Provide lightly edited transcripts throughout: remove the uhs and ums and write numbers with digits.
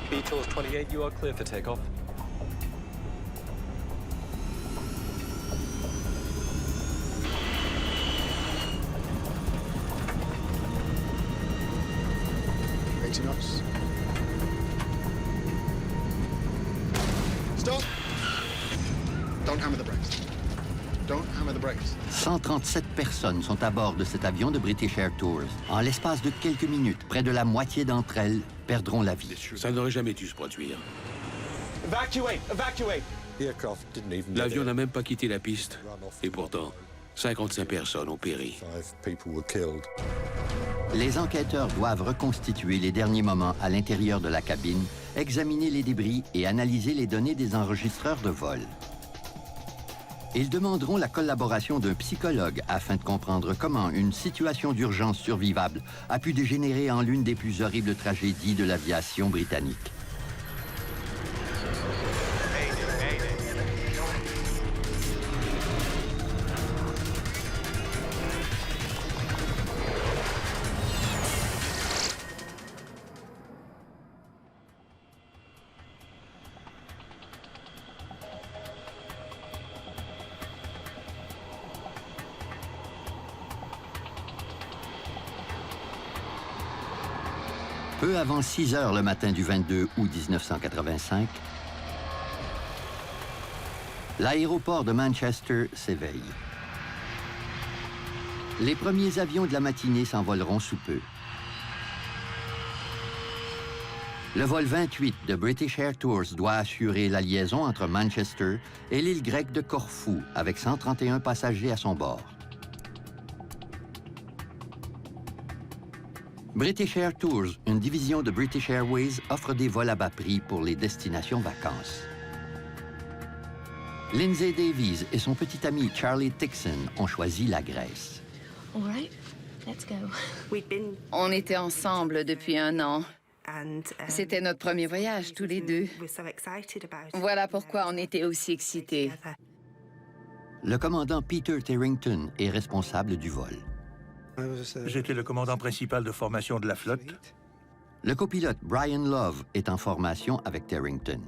B-Tools 28, you are clear for takeoff. Knots. Stop! Don't hammer the brakes. Don't hammer the brakes. 137 personnes sont à bord de cet avion de British Air Tours. En l'espace de quelques minutes, près de la moitié d'entre elles perdront la vie. Ça n'aurait jamais dû se produire. Evacuate! Evacuate! L'avion n'a même pas quitté la piste. Et pourtant, 55 personnes ont péri. Les enquêteurs doivent reconstituer les derniers moments à l'intérieur de la cabine, examiner les débris et analyser les données des enregistreurs de vol. Ils demanderont la collaboration d'un psychologue afin de comprendre comment une situation d'urgence survivable a pu dégénérer en l'une des plus horribles tragédies de l'aviation britannique. Peu avant 6 heures le matin du 22 août 1985, l'aéroport de Manchester s'éveille. Les premiers avions de la matinée s'envoleront sous peu. Le vol 28 de British Air Tours doit assurer la liaison entre Manchester et l'île grecque de Corfou, avec 131 passagers à son bord. British Air Tours, une division de British Airways, offre des vols à bas prix pour les destinations vacances. Lindsay Davies et son petit ami Charlie Tixon ont choisi la Grèce. All right, let's go. On était ensemble depuis 1 an. C'était notre premier voyage, tous les deux. Voilà pourquoi on était aussi excités. Le commandant Peter Terrington est responsable du vol. J'étais le commandant principal de formation de la flotte. Le copilote Brian Love est en formation avec Terrington.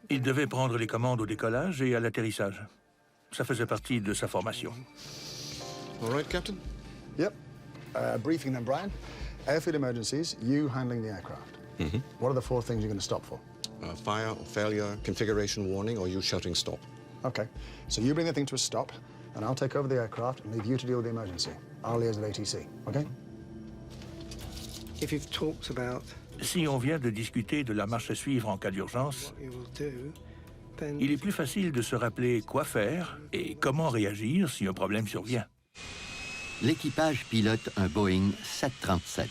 Il devait prendre les commandes au décollage et à l'atterrissage. Ça faisait partie de sa formation. All right, Captain? Yep. Briefing then, Brian. Airfield emergencies, you handling the aircraft. What are the 4 things you're going to stop for? Fire, failure, configuration warning, or you shouting stop. Okay. So you bring the thing to a stop, and I'll take over the aircraft and leave you to deal with the emergency. I'll liaise with ATC, okay? If you've talked about Si on vient de discuter de la marche à suivre en cas d'urgence, what you will do, then il est plus facile de se rappeler quoi faire et comment réagir si un problème survient. L'équipage pilote un Boeing 737.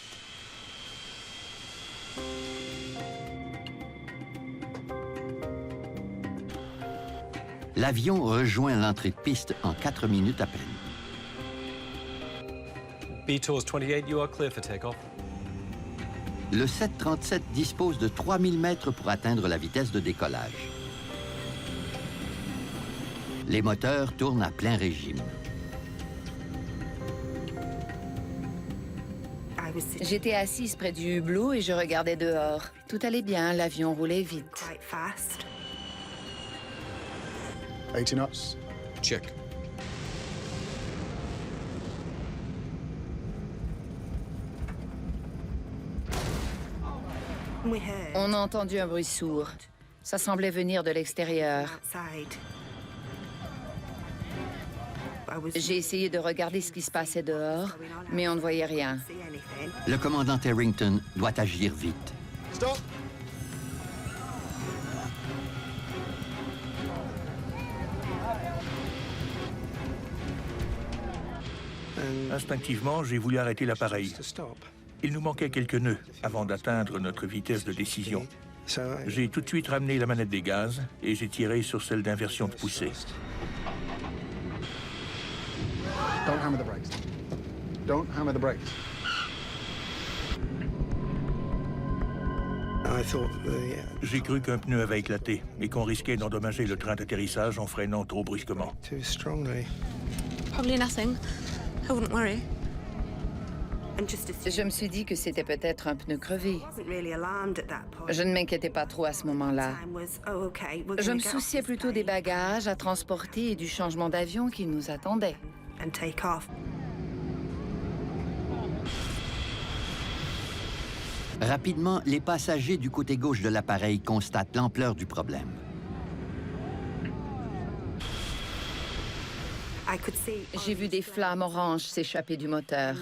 L'avion rejoint l'entrée de piste en 4 minutes à peine. B-Tools 28, you are clear for takeoff. Le 737 dispose de 3000 mètres pour atteindre la vitesse de décollage. Les moteurs tournent à plein régime. J'étais assise près du hublot et je regardais dehors. Tout allait bien, l'avion roulait vite. 80 knots. Check. On a entendu un bruit sourd. Ça semblait venir de l'extérieur. J'ai essayé de regarder ce qui se passait dehors, mais on ne voyait rien. Le commandant Terrington doit agir vite. Stop! Instinctivement, j'ai voulu arrêter l'appareil. to stop. Il nous manquait quelques nœuds avant d'atteindre notre vitesse de décision. J'ai tout de suite ramené la manette des gaz et j'ai tiré sur celle d'inversion de poussée. Don't hammer the brakes. Don't hammer the brakes. I thought J'ai cru qu'un pneu avait éclaté et qu'on risquait d'endommager le train d'atterrissage en freinant trop brusquement. too strongly. Probably nothing. I wouldn't worry. Je me suis dit que c'était peut-être un pneu crevé. Je ne m'inquiétais pas trop à ce moment-là. Je me souciais plutôt des bagages à transporter et du changement d'avion qui nous attendait. Rapidement, les passagers du côté gauche de l'appareil constatent l'ampleur du problème. J'ai vu des flammes oranges s'échapper du moteur.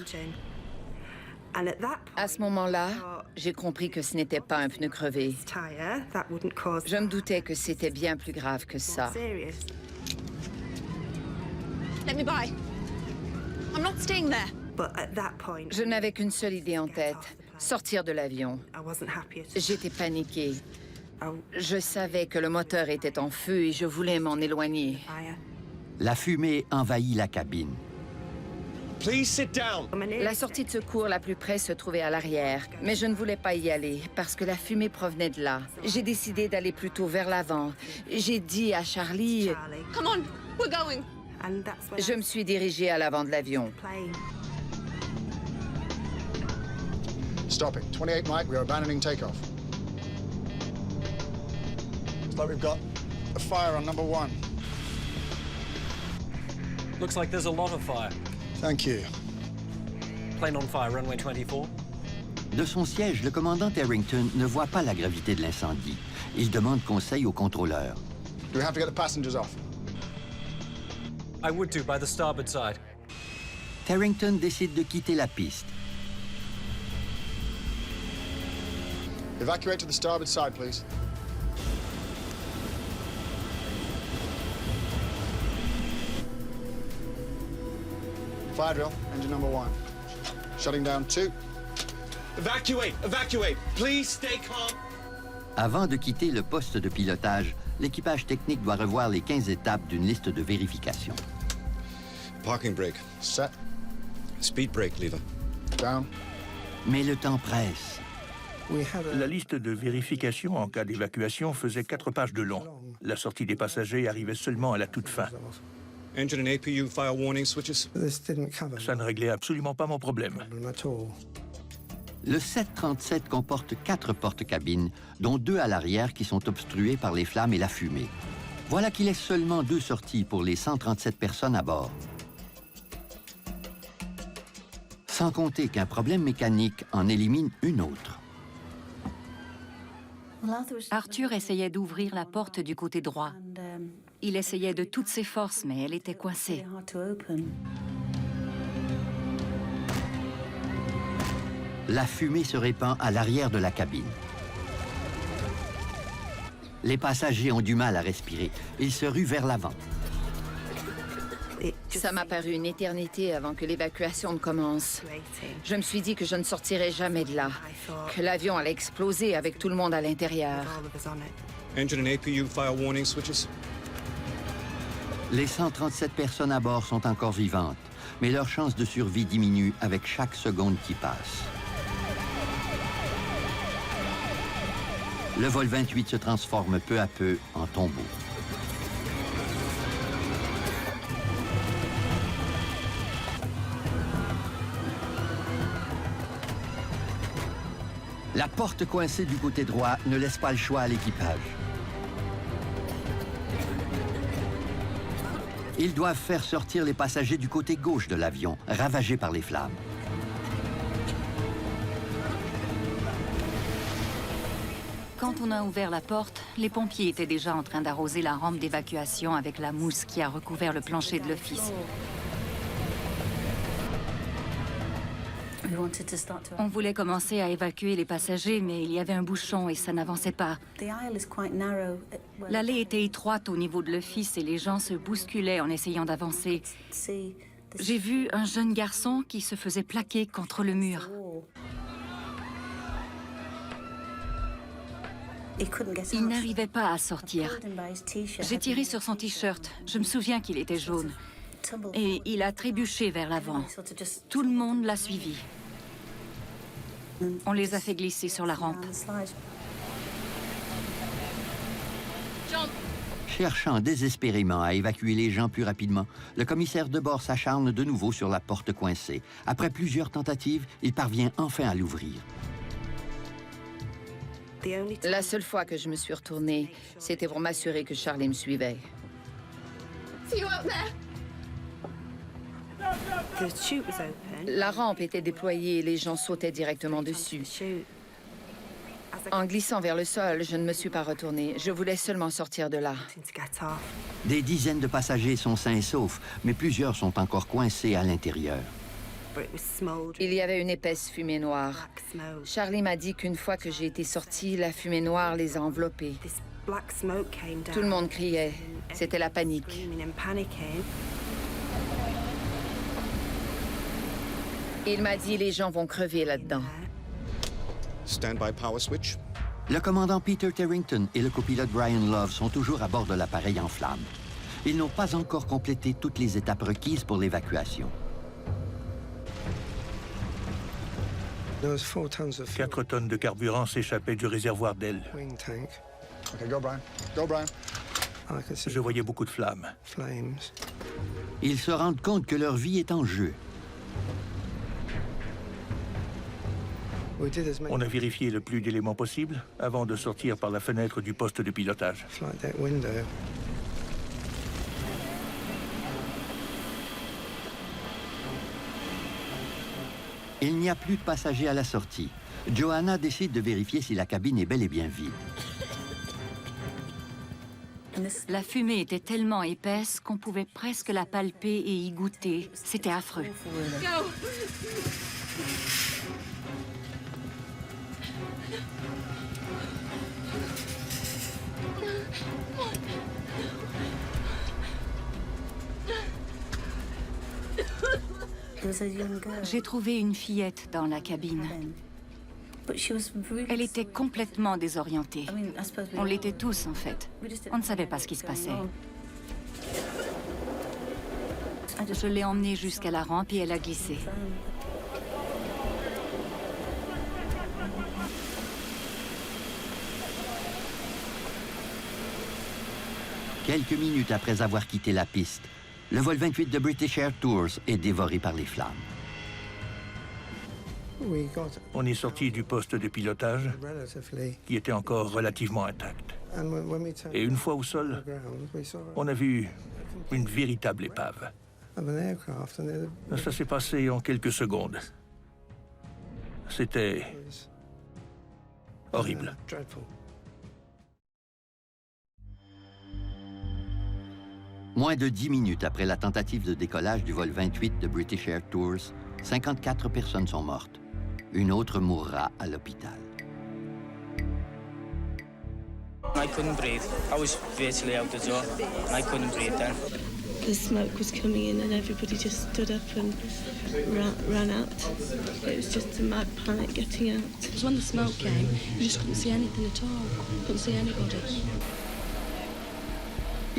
À ce moment-là, j'ai compris que ce n'était pas un pneu crevé. Je me doutais que c'était bien plus grave que ça. Let me by. I'm not staying there. Je n'avais qu'une seule idée en tête, sortir de l'avion. J'étais paniquée. Je savais que le moteur était en feu et je voulais m'en éloigner. La fumée envahit la cabine. Please sit down. La sortie de secours la plus près se trouvait à l'arrière, mais je ne voulais pas y aller parce que la fumée provenait de là. J'ai décidé d'aller plutôt vers l'avant. J'ai dit à Charlie... Come on, we're going. Je me suis dirigée à l'avant de l'avion. Stop it. 28 Mike, we are abandoning takeoff. Looks like we've got a fire on number 1. Looks like there's a lot of fire. Thank you. Plane on fire, runway 24. De son siège, le commandant Harrington ne voit pas la gravité de l'incendie. Il demande conseil au contrôleur. Do we have to get the passengers off? I would do by the starboard side. Harrington décide de quitter la piste. Evacuate to the starboard side, please. Fire drill, engine number 1. Shutting down 2. Evacuate! Evacuate! Please stay calm. Avant de quitter le poste de pilotage, l'équipage technique doit revoir les 15 étapes d'une liste de vérification. Parking brake. Set. Speed brake lever. Down. Mais le temps presse. La liste de vérification en cas d'évacuation faisait 4 pages de long. La sortie des passagers arrivait seulement à la toute fin. Engine and APU fire warning switches. Ça ne réglait absolument pas mon problème. Le 737 comporte 4 porte-cabines, dont 2 à l'arrière qui sont obstruées par les flammes et la fumée. Voilà qu'il laisse seulement 2 sorties pour les 137 personnes à bord. Sans compter qu'un problème mécanique en élimine une autre. Arthur essayait d'ouvrir la porte du côté droit. Il essayait de toutes ses forces, mais elle était coincée. La fumée se répand à l'arrière de la cabine. Les passagers ont du mal à respirer. Ils se ruent vers l'avant. Ça m'a paru une éternité avant que l'évacuation ne commence. Je me suis dit que je ne sortirais jamais de là, que l'avion allait exploser avec tout le monde à l'intérieur. Engine and APU fire warning switches. Les 137 personnes à bord sont encore vivantes, mais leur chance de survie diminue avec chaque seconde qui passe. Le vol 28 se transforme peu à peu en tombeau. La porte coincée du côté droit ne laisse pas le choix à l'équipage. Ils doivent faire sortir les passagers du côté gauche de l'avion, ravagé par les flammes. Quand on a ouvert la porte, les pompiers étaient déjà en train d'arroser la rampe d'évacuation avec la mousse qui a recouvert le plancher de l'office. On voulait commencer à évacuer les passagers, mais il y avait un bouchon et ça n'avançait pas. L'allée était étroite au niveau de l'office et les gens se bousculaient en essayant d'avancer. J'ai vu un jeune garçon qui se faisait plaquer contre le mur. Il n'arrivait pas à sortir. J'ai tiré sur son t-shirt. Je me souviens qu'il était jaune. Et il a trébuché vers l'avant. Tout le monde l'a suivi. On les a fait glisser sur la rampe. John, Cherchant désespérément à évacuer les gens plus rapidement, le commissaire de bord s'acharne de nouveau sur la porte coincée. Après plusieurs tentatives, il parvient enfin à l'ouvrir. La seule fois que je me suis retournée, c'était pour m'assurer que Charlie me suivait. See you up there. La rampe était déployée et les gens sautaient directement dessus. En glissant vers le sol, je ne me suis pas retournée. Je voulais seulement sortir de là. Des dizaines de passagers sont sains et saufs, mais plusieurs sont encore coincés à l'intérieur. Il y avait une épaisse fumée noire. Charlie m'a dit qu'une fois que j'ai été sortie, la fumée noire les a enveloppés. Tout le monde criait. C'était la panique. Il m'a dit les gens vont crever là-dedans. Standby power switch. Le commandant Peter Terrington et le copilote Brian Love sont toujours à bord de l'appareil en flammes. Ils n'ont pas encore complété toutes les étapes requises pour l'évacuation. 4 tonnes de carburant s'échappaient du réservoir d'aile. OK, go, Brian. Go, Brian. Je voyais beaucoup de flammes. Ils se rendent compte que leur vie est en jeu. On a vérifié le plus d'éléments possible avant de sortir par la fenêtre du poste de pilotage. Il n'y a plus de passagers à la sortie. Joanna décide de vérifier si la cabine est bel et bien vide. La fumée était tellement épaisse qu'on pouvait presque la palper et y goûter. C'était affreux. Go. J'ai trouvé une fillette dans la cabine. Elle était complètement désorientée. On l'était tous, en fait. On ne savait pas ce qui se passait. Je l'ai emmenée jusqu'à la rampe et elle a glissé. Quelques minutes après avoir quitté la piste, le vol 28 de British Air Tours est dévoré par les flammes. On est sorti du poste de pilotage qui était encore relativement intact. Et une fois au sol, on a vu une véritable épave. Ça s'est passé en quelques secondes. C'était horrible. Moins de 10 minutes après la tentative de décollage du vol 28 de British Air Tours, 54 personnes sont mortes. Une autre mourra à l'hôpital. I couldn't breathe. I was virtually out the door. I couldn't breathe then. The smoke was coming in and everybody just stood up and ran out. It was just a mad panic getting out. Because when the smoke came, you just couldn't see anything at all. Couldn't see anybody.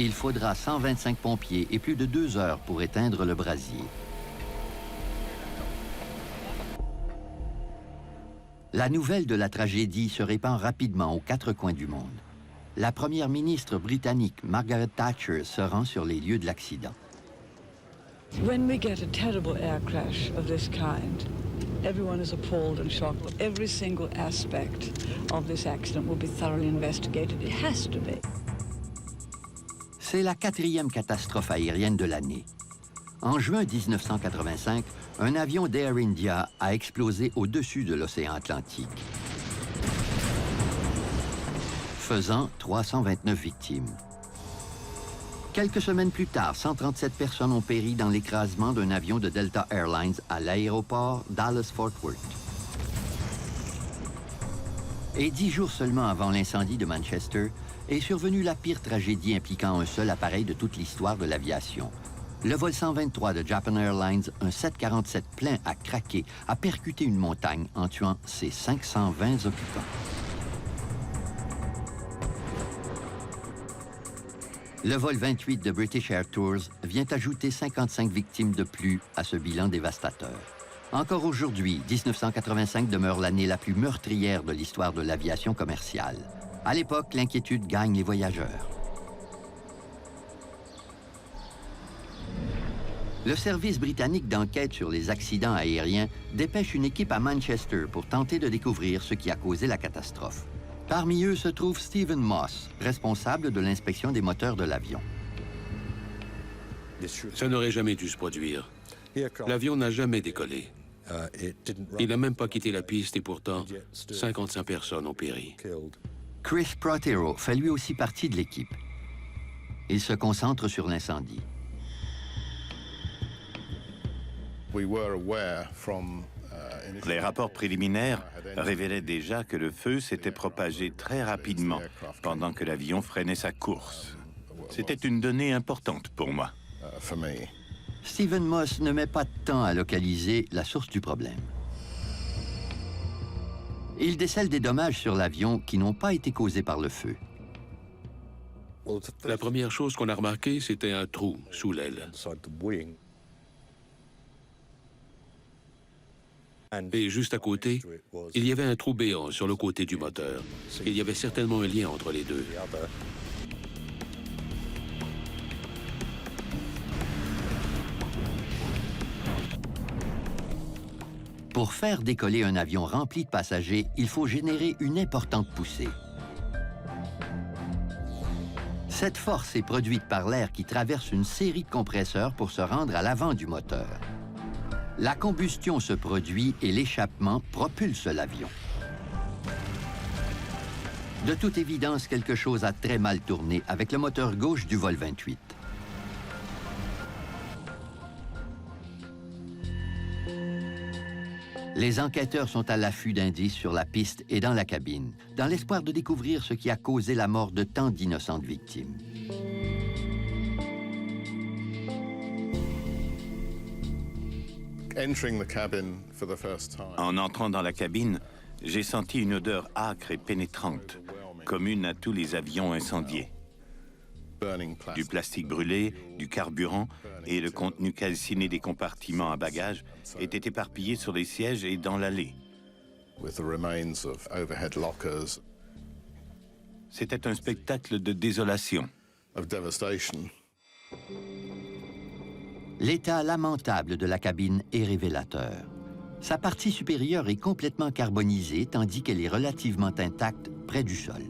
Il faudra 125 pompiers et plus de 2 heures pour éteindre le brasier. La nouvelle de la tragédie se répand rapidement aux 4 coins du monde. La première ministre britannique, Margaret Thatcher, se rend sur les lieux de l'accident. When we get a terrible air crash of this kind, everyone is appalled and shocked. Every single aspect of this accident will be thoroughly investigated. It has to be. C'est la 4e catastrophe aérienne de l'année. En juin 1985, un avion d'Air India a explosé au-dessus de l'océan Atlantique, faisant 329 victimes. Quelques semaines plus tard, 137 personnes ont péri dans l'écrasement d'un avion de Delta Airlines à l'aéroport Dallas-Fort Worth. Et 10 jours seulement avant l'incendie de Manchester, est survenue la pire tragédie impliquant un seul appareil de toute l'histoire de l'aviation. Le vol 123 de Japan Airlines, un 747 plein a craqué, a percuté une montagne en tuant ses 520 occupants. Le vol 28 de British Air Tours vient ajouter 55 victimes de plus à ce bilan dévastateur. Encore aujourd'hui, 1985 demeure l'année la plus meurtrière de l'histoire de l'aviation commerciale. À l'époque, l'inquiétude gagne les voyageurs. Le service britannique d'enquête sur les accidents aériens dépêche une équipe à Manchester pour tenter de découvrir ce qui a causé la catastrophe. Parmi eux se trouve Stephen Moss, responsable de l'inspection des moteurs de l'avion. Ça n'aurait jamais dû se produire. L'avion n'a jamais décollé. Il n'a même pas quitté la piste et pourtant, 55 personnes ont péri. Chris Prothero fait lui aussi partie de l'équipe. Il se concentre sur l'incendie. Les rapports préliminaires révélaient déjà que le feu s'était propagé très rapidement pendant que l'avion freinait sa course. C'était une donnée importante pour moi. Stephen Moss ne met pas de temps à localiser la source du problème. Il décèle des dommages sur l'avion qui n'ont pas été causés par le feu. La première chose qu'on a remarqué, c'était un trou sous l'aile. Et juste à côté, il y avait un trou béant sur le côté du moteur. Il y avait certainement un lien entre les deux. Pour faire décoller un avion rempli de passagers, il faut générer une importante poussée. Cette force est produite par l'air qui traverse une série de compresseurs pour se rendre à l'avant du moteur. La combustion se produit et l'échappement propulse l'avion. De toute évidence, quelque chose a très mal tourné avec le moteur gauche du vol 28. Les enquêteurs sont à l'affût d'indices sur la piste et dans la cabine, dans l'espoir de découvrir ce qui a causé la mort de tant d'innocentes victimes. En entrant dans la cabine, j'ai senti une odeur âcre et pénétrante, commune à tous les avions incendiés. Du plastique brûlé, du carburant et le contenu calciné des compartiments à bagages étaient éparpillés sur les sièges et dans l'allée. C'était un spectacle de désolation. L'état lamentable de la cabine est révélateur. Sa partie supérieure est complètement carbonisée, tandis qu'elle est relativement intacte près du sol.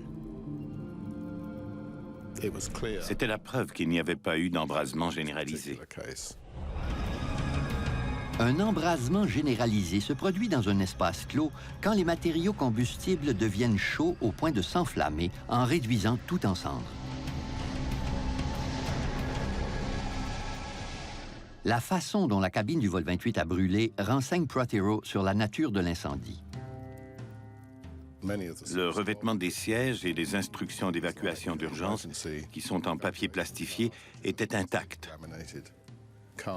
C'était la preuve qu'il n'y avait pas eu d'embrasement généralisé. Un embrasement généralisé se produit dans un espace clos quand les matériaux combustibles deviennent chauds au point de s'enflammer en réduisant tout en cendres. La façon dont la cabine du vol 28 a brûlé renseigne Prothero sur la nature de l'incendie. Le revêtement des sièges et les instructions d'évacuation d'urgence, qui sont en papier plastifié, étaient intacts.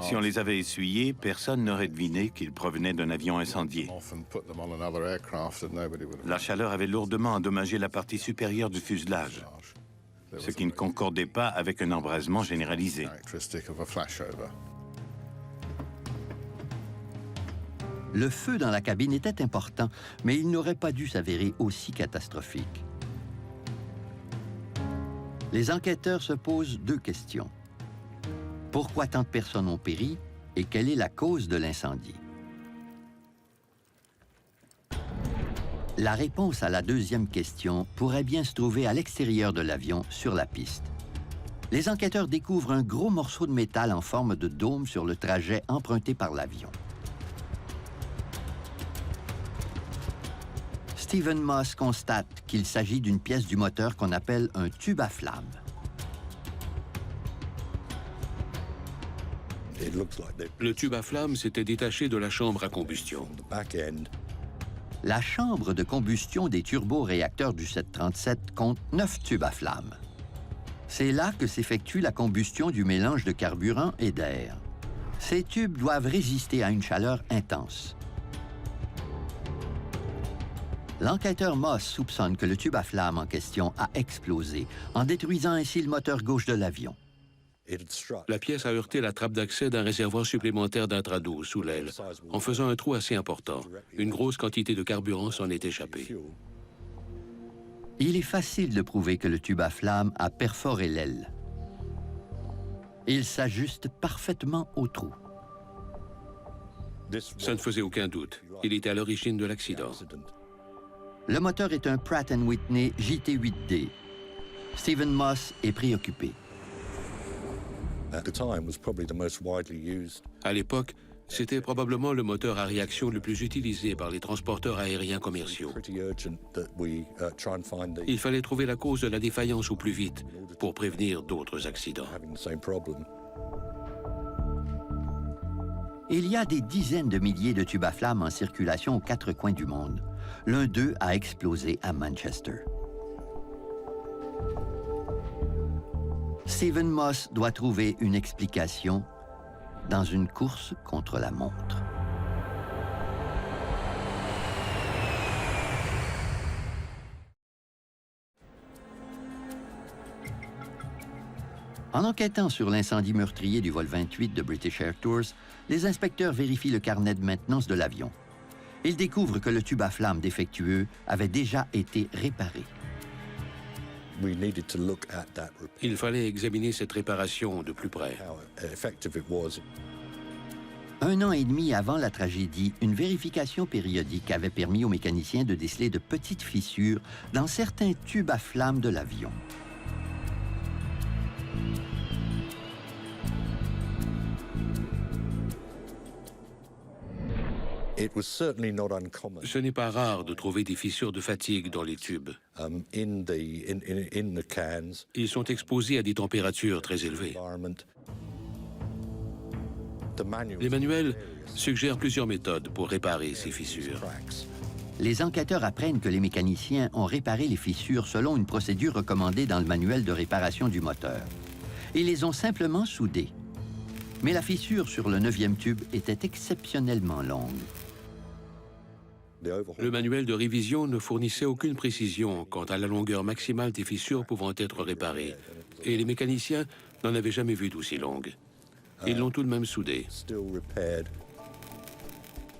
Si on les avait essuyés, personne n'aurait deviné qu'ils provenaient d'un avion incendié. La chaleur avait lourdement endommagé la partie supérieure du fuselage, ce qui ne concordait pas avec un embrasement généralisé. Le feu dans la cabine était important, mais il n'aurait pas dû s'avérer aussi catastrophique. Les enquêteurs se posent deux questions. Pourquoi tant de personnes ont péri et quelle est la cause de l'incendie? La réponse à la deuxième question pourrait bien se trouver à l'extérieur de l'avion, sur la piste. Les enquêteurs découvrent un gros morceau de métal en forme de dôme sur le trajet emprunté par l'avion. Stephen Moss constate qu'il s'agit d'une pièce du moteur qu'on appelle un tube à flamme. Le tube à flamme s'était détaché de la chambre à combustion. La chambre de combustion des turboréacteurs du 737 compte 9 tubes à flamme. C'est là que s'effectue la combustion du mélange de carburant et d'air. Ces tubes doivent résister à une chaleur intense. L'enquêteur Moss soupçonne que le tube à flamme en question a explosé, en détruisant ainsi le moteur gauche de l'avion. La pièce a heurté la trappe d'accès d'un réservoir supplémentaire d'intra-douze sous l'aile, en faisant un trou assez important. Une grosse quantité de carburant s'en est échappée. Il est facile de prouver que le tube à flamme a perforé l'aile. Il s'ajuste parfaitement au trou. Ça ne faisait aucun doute. Il était à l'origine de l'accident. Le moteur est un Pratt & Whitney JT8D. Stephen Moss est préoccupé. À l'époque, c'était probablement le moteur à réaction le plus utilisé par les transporteurs aériens commerciaux. Il fallait trouver la cause de la défaillance au plus vite pour prévenir d'autres accidents. Il y a des dizaines de milliers de tubes à flammes en circulation aux quatre coins du monde. L'un d'eux a explosé à Manchester. Stephen Moss doit trouver une explication dans une course contre la montre. En enquêtant sur l'incendie meurtrier du vol 28 de British Air Tours, les inspecteurs vérifient le carnet de maintenance de l'avion. Ils découvrent que le tube à flammes défectueux avait déjà été réparé. Il fallait examiner cette réparation de plus près. 1 an et demi avant la tragédie, une vérification périodique avait permis aux mécaniciens de déceler de petites fissures dans certains tubes à flammes de l'avion. Ce n'est pas rare de trouver des fissures de fatigue dans les tubes. Ils sont exposés à des températures très élevées. Les manuels suggèrent plusieurs méthodes pour réparer ces fissures. Les enquêteurs apprennent que les mécaniciens ont réparé les fissures selon une procédure recommandée dans le manuel de réparation du moteur. Ils les ont simplement soudées. Mais la fissure sur le 9e tube était exceptionnellement longue. Le manuel de révision ne fournissait aucune précision quant à la longueur maximale des fissures pouvant être réparées, et les mécaniciens n'en avaient jamais vu d'aussi longue. Ils l'ont tout de même soudé.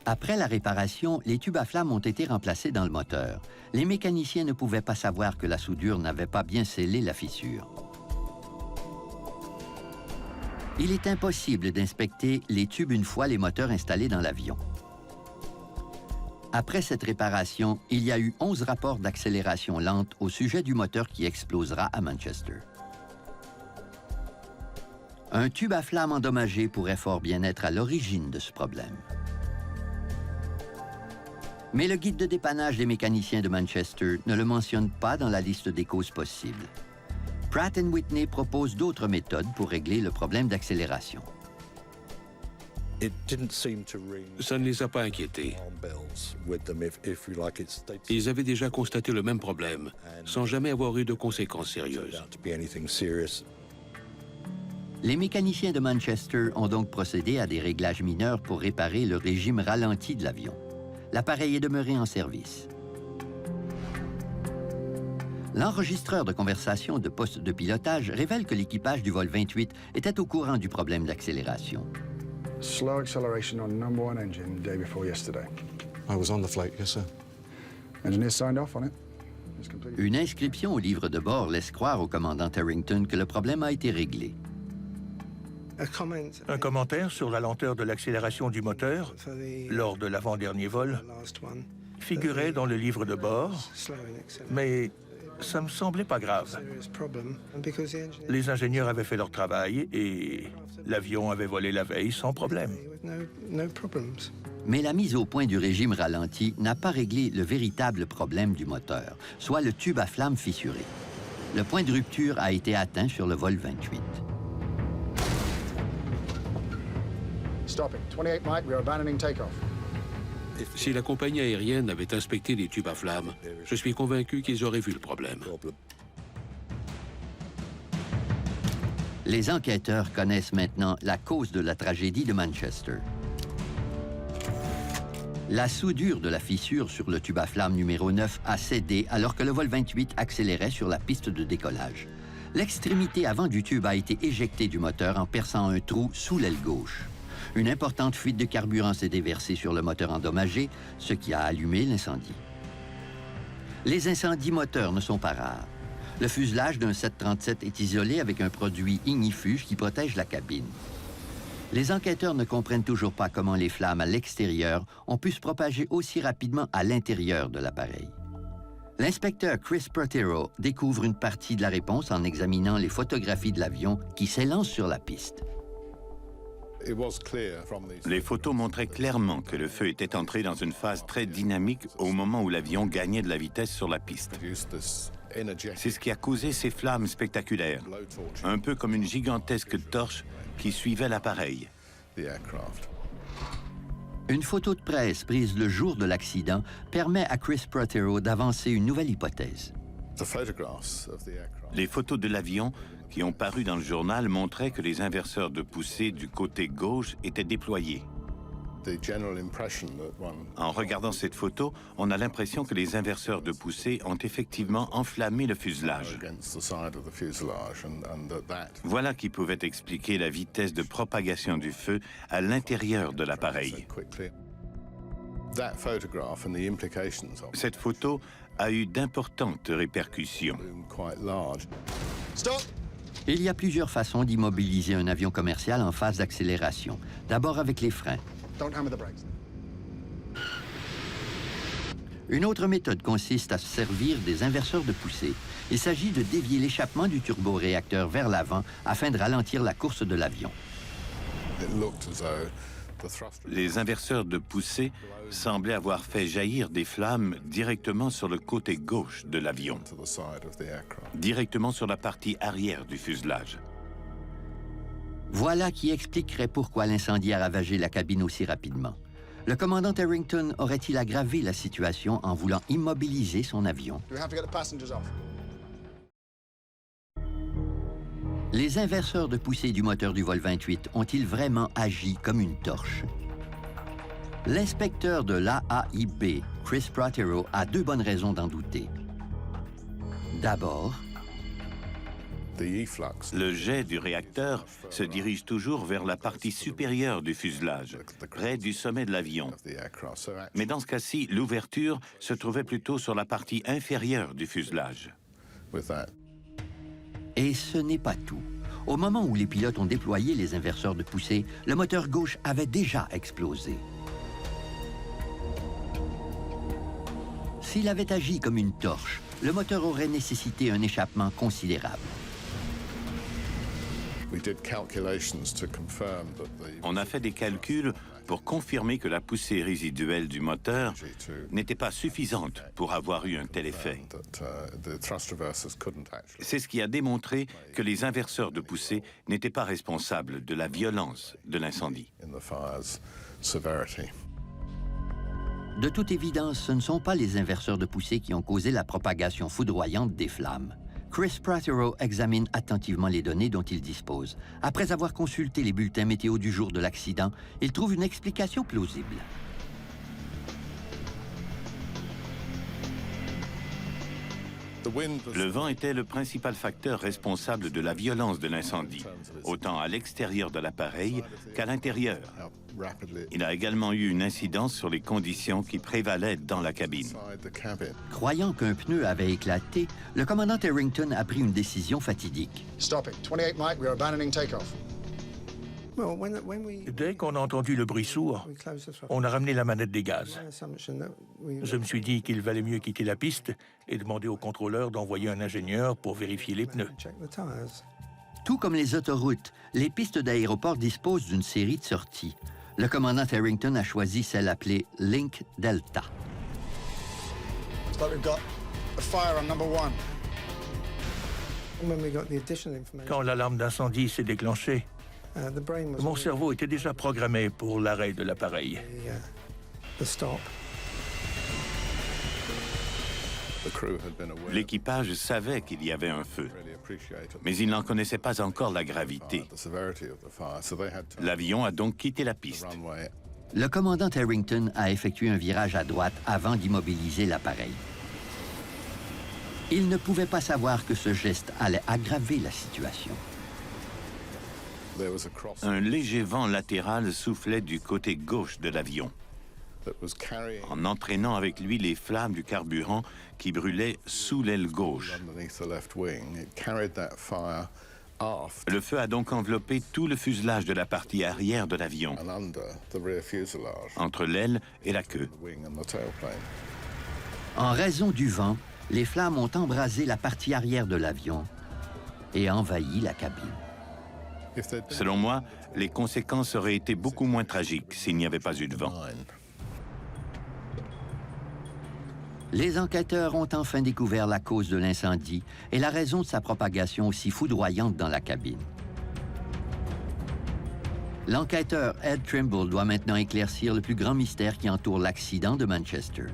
Après la réparation, les tubes à flammes ont été remplacés dans le moteur. Les mécaniciens ne pouvaient pas savoir que la soudure n'avait pas bien scellé la fissure. Il est impossible d'inspecter les tubes une fois les moteurs installés dans l'avion. Après cette réparation, il y a eu 11 rapports d'accélération lente au sujet du moteur qui explosera à Manchester. Un tube à flammes endommagé pourrait fort bien être à l'origine de ce problème. Mais le guide de dépannage des mécaniciens de Manchester ne le mentionne pas dans la liste des causes possibles. Pratt & Whitney propose d'autres méthodes pour régler le problème d'accélération. Ça ne les a pas inquiétés. Ils avaient déjà constaté le même problème, sans jamais avoir eu de conséquences sérieuses. Les mécaniciens de Manchester ont donc procédé à des réglages mineurs pour réparer le régime ralenti de l'avion. L'appareil est demeuré en service. L'enregistreur de conversation de poste de pilotage révèle que l'équipage du vol 28 était au courant du problème d'accélération. Slow acceleration on number 1 engine day before yesterday. I was on the flight, yes, sir. Engineer signed off on it. Une inscription au livre de bord laisse croire au commandant Harrington que le problème a été réglé. Un commentaire sur la lenteur de l'accélération du moteur lors de l'avant-dernier vol figurait dans le livre de bord, mais ça me semblait pas grave. Les ingénieurs avaient fait leur travail et l'avion avait volé la veille sans problème. Mais la mise au point du régime ralenti n'a pas réglé le véritable problème du moteur, soit le tube à flammes fissuré. Le point de rupture a été atteint sur le vol 28. Stopping. 28 Mike, we are abandoning takeoff. Si la compagnie aérienne avait inspecté les tubes à flammes, je suis convaincu qu'ils auraient vu le problème. Les enquêteurs connaissent maintenant la cause de la tragédie de Manchester. La soudure de la fissure sur le tube à flammes numéro 9 a cédé alors que le vol 28 accélérait sur la piste de décollage. L'extrémité avant du tube a été éjectée du moteur en perçant un trou sous l'aile gauche. Une importante fuite de carburant s'est déversée sur le moteur endommagé, ce qui a allumé l'incendie. Les incendies moteurs ne sont pas rares. Le fuselage d'un 737 est isolé avec un produit ignifuge qui protège la cabine. Les enquêteurs ne comprennent toujours pas comment les flammes à l'extérieur ont pu se propager aussi rapidement à l'intérieur de l'appareil. L'inspecteur Chris Protero découvre une partie de la réponse en examinant les photographies de l'avion qui s'élance sur la piste. Les photos montraient clairement que le feu était entré dans une phase très dynamique au moment où l'avion gagnait de la vitesse sur la piste. C'est ce qui a causé ces flammes spectaculaires, un peu comme une gigantesque torche qui suivait l'appareil. Une photo de presse prise le jour de l'accident permet à Chris Protero d'avancer une nouvelle hypothèse. Les photos de l'avion qui ont paru dans le journal montraient que les inverseurs de poussée du côté gauche étaient déployés. En regardant cette photo, on a l'impression que les inverseurs de poussée ont effectivement enflammé le fuselage. Voilà qui pouvait expliquer la vitesse de propagation du feu à l'intérieur de l'appareil. Cette photo a eu d'importantes répercussions. Il y a plusieurs façons d'immobiliser un avion commercial en phase d'accélération. D'abord avec les freins. Une autre méthode consiste à se servir des inverseurs de poussée. Il s'agit de dévier l'échappement du turboréacteur vers l'avant afin de ralentir la course de l'avion. Les inverseurs de poussée semblaient avoir fait jaillir des flammes directement sur le côté gauche de l'avion, directement sur la partie arrière du fuselage. Voilà qui expliquerait pourquoi l'incendie a ravagé la cabine aussi rapidement. Le commandant Harrington aurait-il aggravé la situation en voulant immobiliser son avion? Les inverseurs de poussée du moteur du vol 28 ont-ils vraiment agi comme une torche? L'inspecteur de l'AAIB, Chris Protero, a deux bonnes raisons d'en douter. D'abord, le jet du réacteur se dirige toujours vers la partie supérieure du fuselage, près du sommet de l'avion. Mais dans ce cas-ci, l'ouverture se trouvait plutôt sur la partie inférieure du fuselage. Et ce n'est pas tout. Au moment où les pilotes ont déployé les inverseurs de poussée, le moteur gauche avait déjà explosé. S'il avait agi comme une torche, le moteur aurait nécessité un échappement considérable. On a fait des calculs pour confirmer que la poussée résiduelle du moteur n'était pas suffisante pour avoir eu un tel effet. C'est ce qui a démontré que les inverseurs de poussée n'étaient pas responsables de la violence de l'incendie. De toute évidence, ce ne sont pas les inverseurs de poussée qui ont causé la propagation foudroyante des flammes. Chris Protero examine attentivement les données dont il dispose. Après avoir consulté les bulletins météo du jour de l'accident, il trouve une explication plausible. Le vent était le principal facteur responsable de la violence de l'incendie, autant à l'extérieur de l'appareil qu'à l'intérieur. Il a également eu une incidence sur les conditions qui prévalaient dans la cabine. Croyant qu'un pneu avait éclaté, le commandant Harrington a pris une décision fatidique. Dès qu'on a entendu le bruit sourd, on a ramené la manette des gaz. Je me suis dit qu'il valait mieux quitter la piste et demander au contrôleur d'envoyer un ingénieur pour vérifier les pneus. Tout comme les autoroutes, les pistes d'aéroport disposent d'une série de sorties. Le commandant Harrington a choisi celle appelée Link Delta. Quand l'alarme d'incendie s'est déclenchée, mon cerveau était déjà programmé pour l'arrêt de l'appareil. L'équipage savait qu'il y avait un feu, mais il n'en connaissait pas encore la gravité. L'avion a donc quitté la piste. Le commandant Harrington a effectué un virage à droite avant d'immobiliser l'appareil. Il ne pouvait pas savoir que ce geste allait aggraver la situation. Un léger vent latéral soufflait du côté gauche de l'avion, en entraînant avec lui les flammes du carburant qui brûlaient sous l'aile gauche. Le feu a donc enveloppé tout le fuselage de la partie arrière de l'avion, entre l'aile et la queue. En raison du vent, les flammes ont embrasé la partie arrière de l'avion et envahi la cabine. Selon moi, les conséquences auraient été beaucoup moins tragiques s'il n'y avait pas eu de vent. Les enquêteurs ont enfin découvert la cause de l'incendie et la raison de sa propagation aussi foudroyante dans la cabine. L'enquêteur Ed Trimble doit maintenant éclaircir le plus grand mystère qui entoure l'accident de Manchester.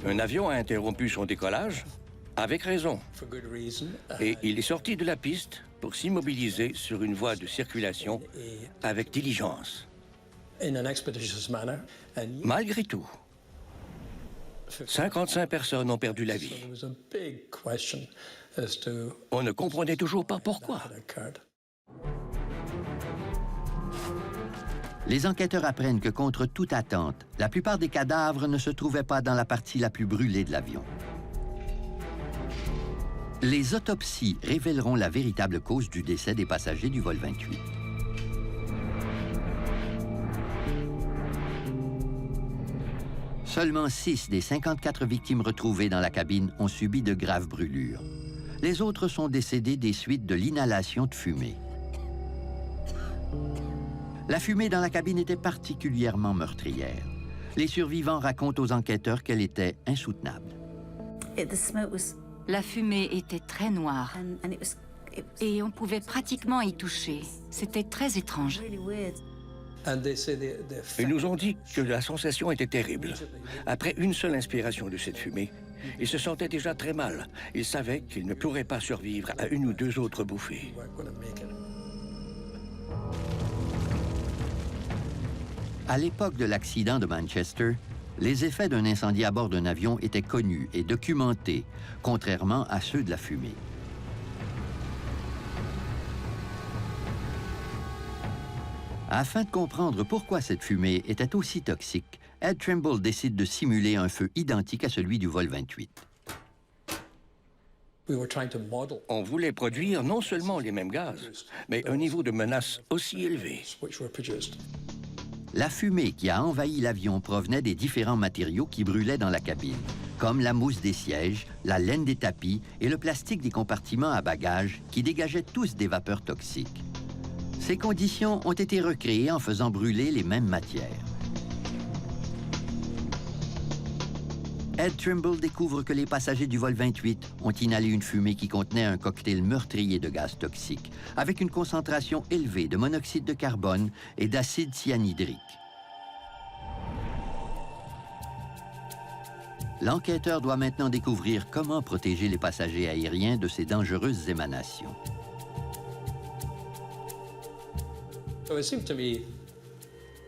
Un avion a interrompu son décollage, avec raison. Et il est sorti de la piste pour s'immobiliser sur une voie de circulation avec diligence. Malgré tout, 55 personnes ont perdu la vie. On ne comprenait toujours pas pourquoi. Les enquêteurs apprennent que, contre toute attente, la plupart des cadavres ne se trouvaient pas dans la partie la plus brûlée de l'avion. Les autopsies révéleront la véritable cause du décès des passagers du vol 28. Seulement 6 des 54 victimes retrouvées dans la cabine ont subi de graves brûlures. Les autres sont décédés des suites de l'inhalation de fumée. La fumée dans la cabine était particulièrement meurtrière. Les survivants racontent aux enquêteurs qu'elle était insoutenable. La fumée était très noire et on pouvait pratiquement y toucher. C'était très étrange. Ils nous ont dit que la sensation était terrible. Après une seule inspiration de cette fumée, ils se sentaient déjà très mal. Ils savaient qu'ils ne pourraient pas survivre à une ou deux autres bouffées. À l'époque de l'accident de Manchester, les effets d'un incendie à bord d'un avion étaient connus et documentés, contrairement à ceux de la fumée. Afin de comprendre pourquoi cette fumée était aussi toxique, Ed Trimble décide de simuler un feu identique à celui du vol 28. On voulait produire non seulement les mêmes gaz, mais un niveau de menace aussi élevé. La fumée qui a envahi l'avion provenait des différents matériaux qui brûlaient dans la cabine, comme la mousse des sièges, la laine des tapis et le plastique des compartiments à bagages qui dégageaient tous des vapeurs toxiques. Ces conditions ont été recréées en faisant brûler les mêmes matières. Ed Trimble découvre que les passagers du vol 28 ont inhalé une fumée qui contenait un cocktail meurtrier de gaz toxiques, avec une concentration élevée de monoxyde de carbone et d'acide cyanhydrique. L'enquêteur doit maintenant découvrir comment protéger les passagers aériens de ces dangereuses émanations.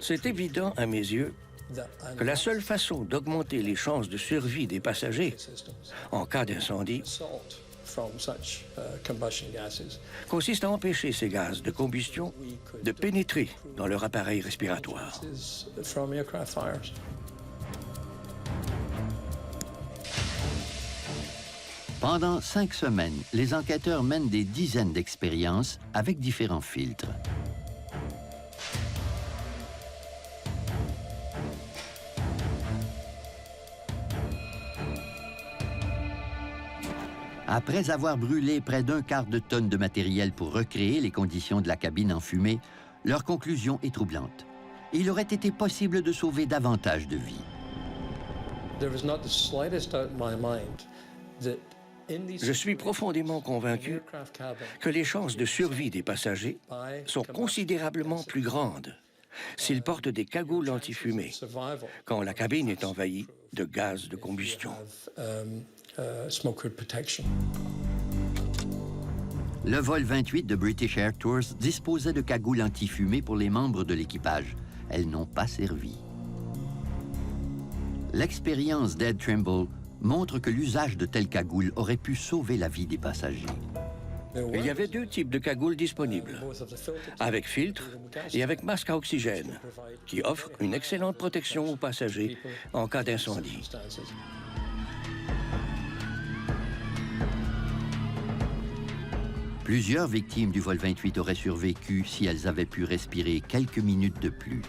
C'est évident à mes yeux que la seule façon d'augmenter les chances de survie des passagers en cas d'incendie consiste à empêcher ces gaz de combustion de pénétrer dans leur appareil respiratoire. Pendant 5 semaines, les enquêteurs mènent des dizaines d'expériences avec différents filtres. Après avoir brûlé près d'un quart de tonne de matériel pour recréer les conditions de la cabine en fumée, leur conclusion est troublante. Il aurait été possible de sauver davantage de vies. Je suis profondément convaincu que les chances de survie des passagers sont considérablement plus grandes s'ils portent des cagoules anti-fumée quand la cabine est envahie de gaz de combustion. Le vol 28 de British Air Tours disposait de cagoules anti-fumée pour les membres de l'équipage. Elles n'ont pas servi. L'expérience d'Ed Trimble montre que l'usage de telles cagoules aurait pu sauver la vie des passagers. Il y avait 2 types de cagoules disponibles, avec filtre et avec masque à oxygène, qui offrent une excellente protection aux passagers en cas d'incendie. Plusieurs victimes du vol 28 auraient survécu si elles avaient pu respirer quelques minutes de plus.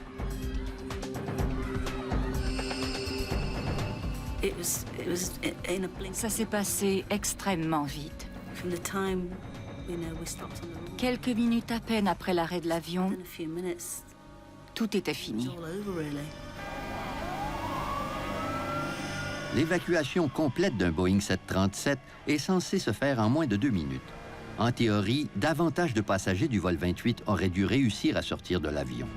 Ça s'est passé extrêmement vite. Quelques minutes à peine après l'arrêt de l'avion, tout était fini. L'évacuation complète d'un Boeing 737 est censée se faire en moins de 2 minutes. En théorie, davantage de passagers du vol 28 auraient dû réussir à sortir de l'avion.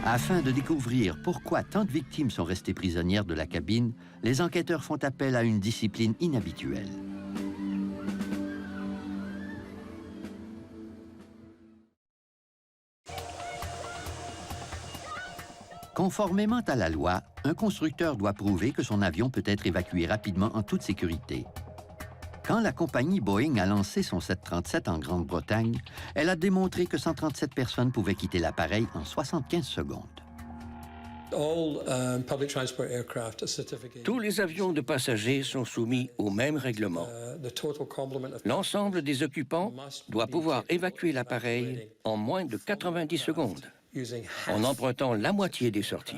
Afin de découvrir pourquoi tant de victimes sont restées prisonnières de la cabine, les enquêteurs font appel à une discipline inhabituelle. Conformément à la loi, un constructeur doit prouver que son avion peut être évacué rapidement en toute sécurité. Quand la compagnie Boeing a lancé son 737 en Grande-Bretagne, elle a démontré que 137 personnes pouvaient quitter l'appareil en 75 secondes. Tous les avions de passagers sont soumis au même règlement. L'ensemble des occupants doit pouvoir évacuer l'appareil en moins de 90 secondes, en empruntant la moitié des sorties,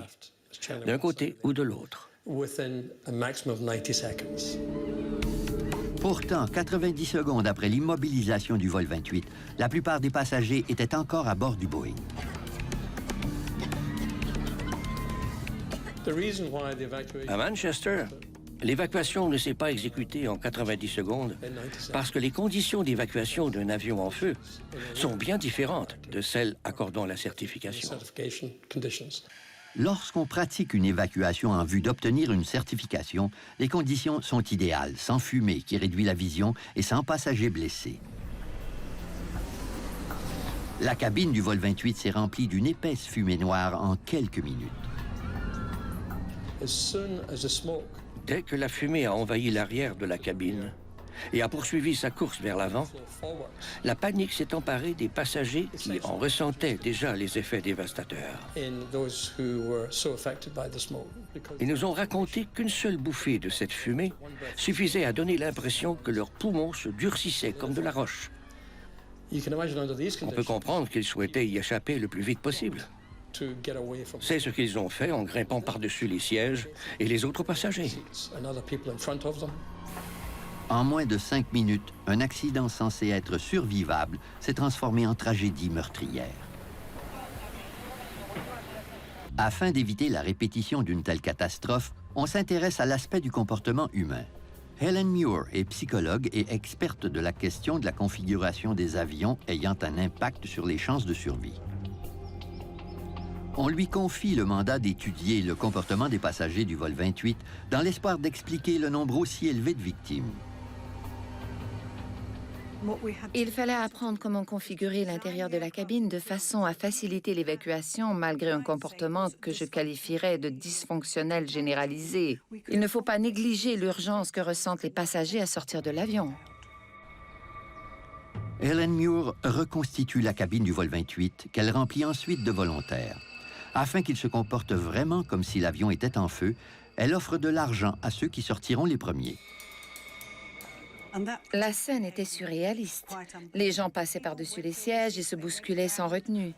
d'un côté ou de l'autre. Pourtant, 90 secondes après l'immobilisation du vol 28, la plupart des passagers étaient encore à bord du Boeing. À Manchester, l'évacuation ne s'est pas exécutée en 90 secondes parce que les conditions d'évacuation d'un avion en feu sont bien différentes de celles accordant la certification. Lorsqu'on pratique une évacuation en vue d'obtenir une certification, les conditions sont idéales, sans fumée qui réduit la vision et sans passagers blessés. La cabine du vol 28 s'est remplie d'une épaisse fumée noire en quelques minutes. Dès que la fumée a envahi l'arrière de la cabine et a poursuivi sa course vers l'avant, la panique s'est emparée des passagers qui en ressentaient déjà les effets dévastateurs. Ils nous ont raconté qu'une seule bouffée de cette fumée suffisait à donner l'impression que leurs poumons se durcissaient comme de la roche. On peut comprendre qu'ils souhaitaient y échapper le plus vite possible. C'est ce qu'ils ont fait en grimpant par-dessus les sièges et les autres passagers. En moins de 5 minutes, un accident censé être survivable s'est transformé en tragédie meurtrière. Afin d'éviter la répétition d'une telle catastrophe, on s'intéresse à l'aspect du comportement humain. Helen Muir est psychologue et experte de la question de la configuration des avions ayant un impact sur les chances de survie. On lui confie le mandat d'étudier le comportement des passagers du vol 28 dans l'espoir d'expliquer le nombre aussi élevé de victimes. Il fallait apprendre comment configurer l'intérieur de la cabine de façon à faciliter l'évacuation malgré un comportement que je qualifierais de dysfonctionnel généralisé. Il ne faut pas négliger l'urgence que ressentent les passagers à sortir de l'avion. Helen Muir reconstitue la cabine du vol 28 qu'elle remplit ensuite de volontaires. Afin qu'ils se comportent vraiment comme si l'avion était en feu, elle offre de l'argent à ceux qui sortiront les premiers. La scène était surréaliste. Les gens passaient par-dessus les sièges et se bousculaient sans retenue.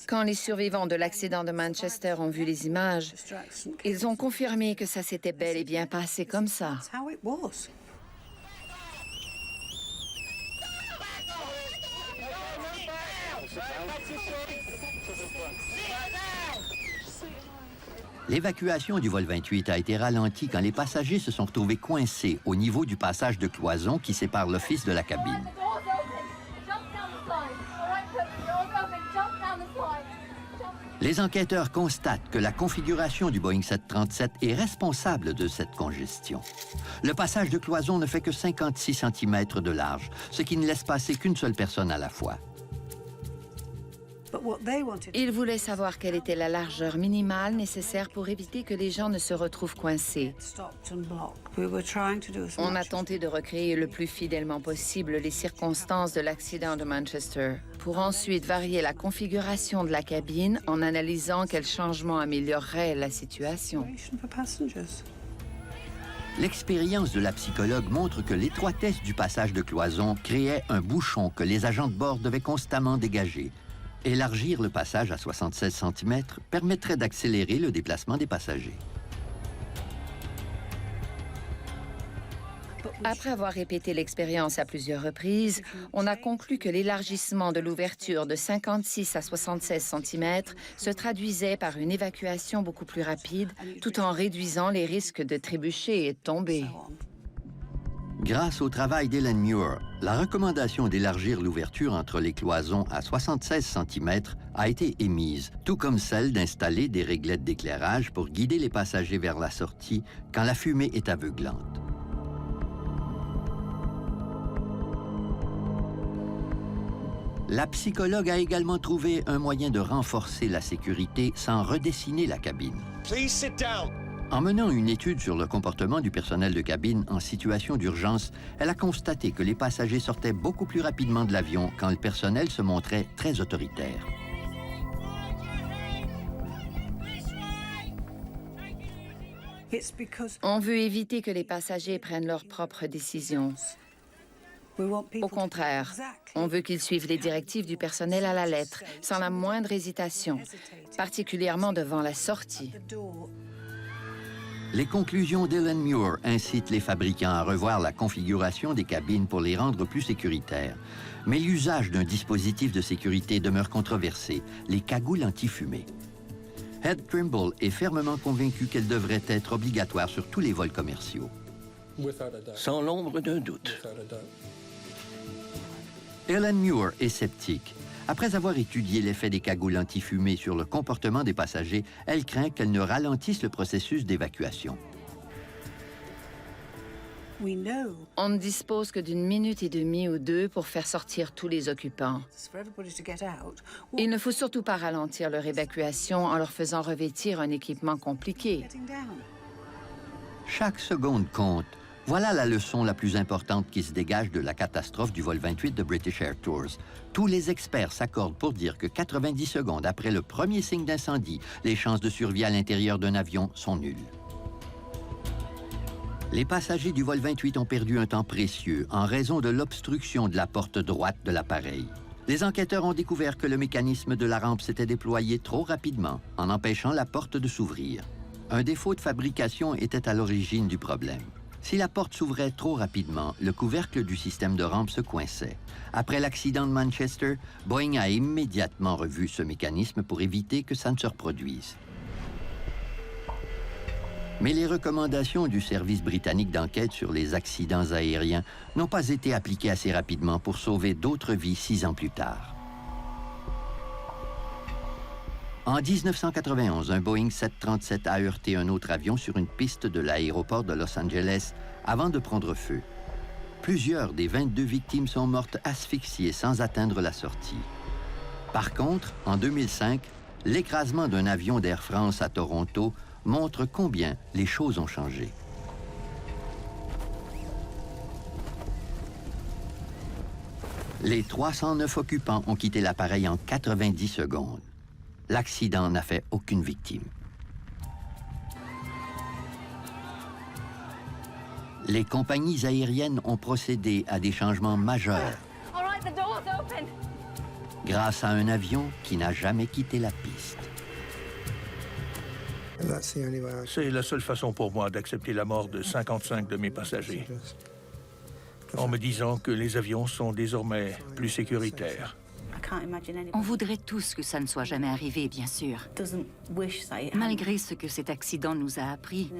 Quand les survivants de l'accident de Manchester ont vu les images, ils ont confirmé que ça s'était bel et bien passé comme ça. L'évacuation du vol 28 a été ralentie quand les passagers se sont retrouvés coincés au niveau du passage de cloison qui sépare l'office de la cabine. Les enquêteurs constatent que la configuration du Boeing 737 est responsable de cette congestion. Le passage de cloison ne fait que 56 cm de large, ce qui ne laisse passer qu'une seule personne à la fois. Ils voulaient savoir quelle était la largeur minimale nécessaire pour éviter que les gens ne se retrouvent coincés. On a tenté de recréer le plus fidèlement possible les circonstances de l'accident de Manchester, pour ensuite varier la configuration de la cabine en analysant quels changements amélioreraient la situation. L'expérience de la psychologue montre que l'étroitesse du passage de cloison créait un bouchon que les agents de bord devaient constamment dégager. Élargir le passage à 76 cm permettrait d'accélérer le déplacement des passagers. Après avoir répété l'expérience à plusieurs reprises, on a conclu que l'élargissement de l'ouverture de 56 à 76 cm se traduisait par une évacuation beaucoup plus rapide, tout en réduisant les risques de trébucher et de tomber. Grâce au travail d'Ellen Muir, la recommandation d'élargir l'ouverture entre les cloisons à 76 cm a été émise, tout comme celle d'installer des réglettes d'éclairage pour guider les passagers vers la sortie quand la fumée est aveuglante. La psychologue a également trouvé un moyen de renforcer la sécurité sans redessiner la cabine. En menant une étude sur le comportement du personnel de cabine en situation d'urgence, elle a constaté que les passagers sortaient beaucoup plus rapidement de l'avion quand le personnel se montrait très autoritaire. On veut éviter que les passagers prennent leurs propres décisions. Au contraire, on veut qu'ils suivent les directives du personnel à la lettre, sans la moindre hésitation, particulièrement devant la sortie. Les conclusions d'Ellen Muir incitent les fabricants à revoir la configuration des cabines pour les rendre plus sécuritaires. Mais l'usage d'un dispositif de sécurité demeure controversé, les cagoules anti-fumée. Head Trimble est fermement convaincu qu'elle devrait être obligatoire sur tous les vols commerciaux. Sans l'ombre d'un doute. Ellen Muir est sceptique. Après avoir étudié l'effet des cagoules anti-fumée sur le comportement des passagers, elle craint qu'elles ne ralentissent le processus d'évacuation. On ne dispose que d'une minute et demie ou deux pour faire sortir tous les occupants. Il ne faut surtout pas ralentir leur évacuation en leur faisant revêtir un équipement compliqué. Chaque seconde compte. Voilà la leçon la plus importante qui se dégage de la catastrophe du vol 28 de British Air Tours. Tous les experts s'accordent pour dire que 90 secondes après le premier signe d'incendie, les chances de survie à l'intérieur d'un avion sont nulles. Les passagers du vol 28 ont perdu un temps précieux en raison de l'obstruction de la porte droite de l'appareil. Les enquêteurs ont découvert que le mécanisme de la rampe s'était déployé trop rapidement en empêchant la porte de s'ouvrir. Un défaut de fabrication était à l'origine du problème. Si la porte s'ouvrait trop rapidement, le couvercle du système de rampe se coinçait. Après l'accident de Manchester, Boeing a immédiatement revu ce mécanisme pour éviter que ça ne se reproduise. Mais les recommandations du service britannique d'enquête sur les accidents aériens n'ont pas été appliquées assez rapidement pour sauver d'autres vies 6 ans plus tard. En 1991, un Boeing 737 a heurté un autre avion sur une piste de l'aéroport de Los Angeles avant de prendre feu. Plusieurs des 22 victimes sont mortes asphyxiées sans atteindre la sortie. Par contre, en 2005, l'écrasement d'un avion d'Air France à Toronto montre combien les choses ont changé. Les 309 occupants ont quitté l'appareil en 90 secondes. L'accident n'a fait aucune victime. Les compagnies aériennes ont procédé à des changements majeurs grâce à un avion qui n'a jamais quitté la piste. C'est la seule façon pour moi d'accepter la mort de 55 de mes passagers, en me disant que les avions sont désormais plus sécuritaires. On voudrait tous que ça ne soit jamais arrivé, bien sûr. Malgré ce que cet accident nous a appris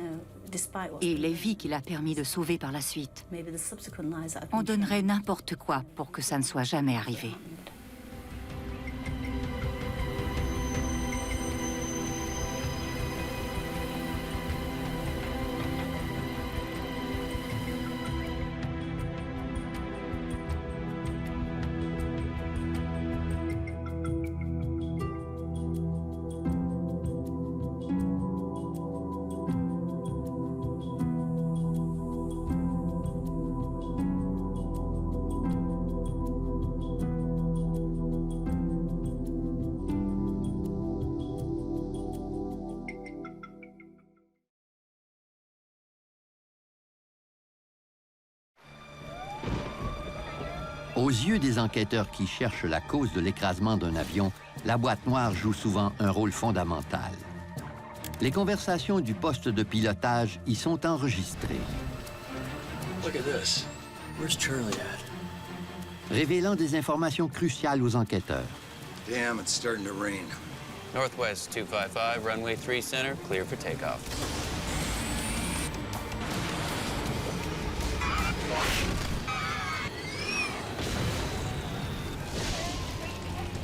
et les vies qu'il a permis de sauver par la suite, on donnerait n'importe quoi pour que ça ne soit jamais arrivé. Aux yeux des enquêteurs qui cherchent la cause de l'écrasement d'un avion, la boîte noire joue souvent un rôle fondamental. Les conversations du poste de pilotage y sont enregistrées. Look at this. Where's Charlie at? Révélant des informations cruciales aux enquêteurs. Damn, it's starting to rain. Northwest 255, runway 3 center, clear for takeoff.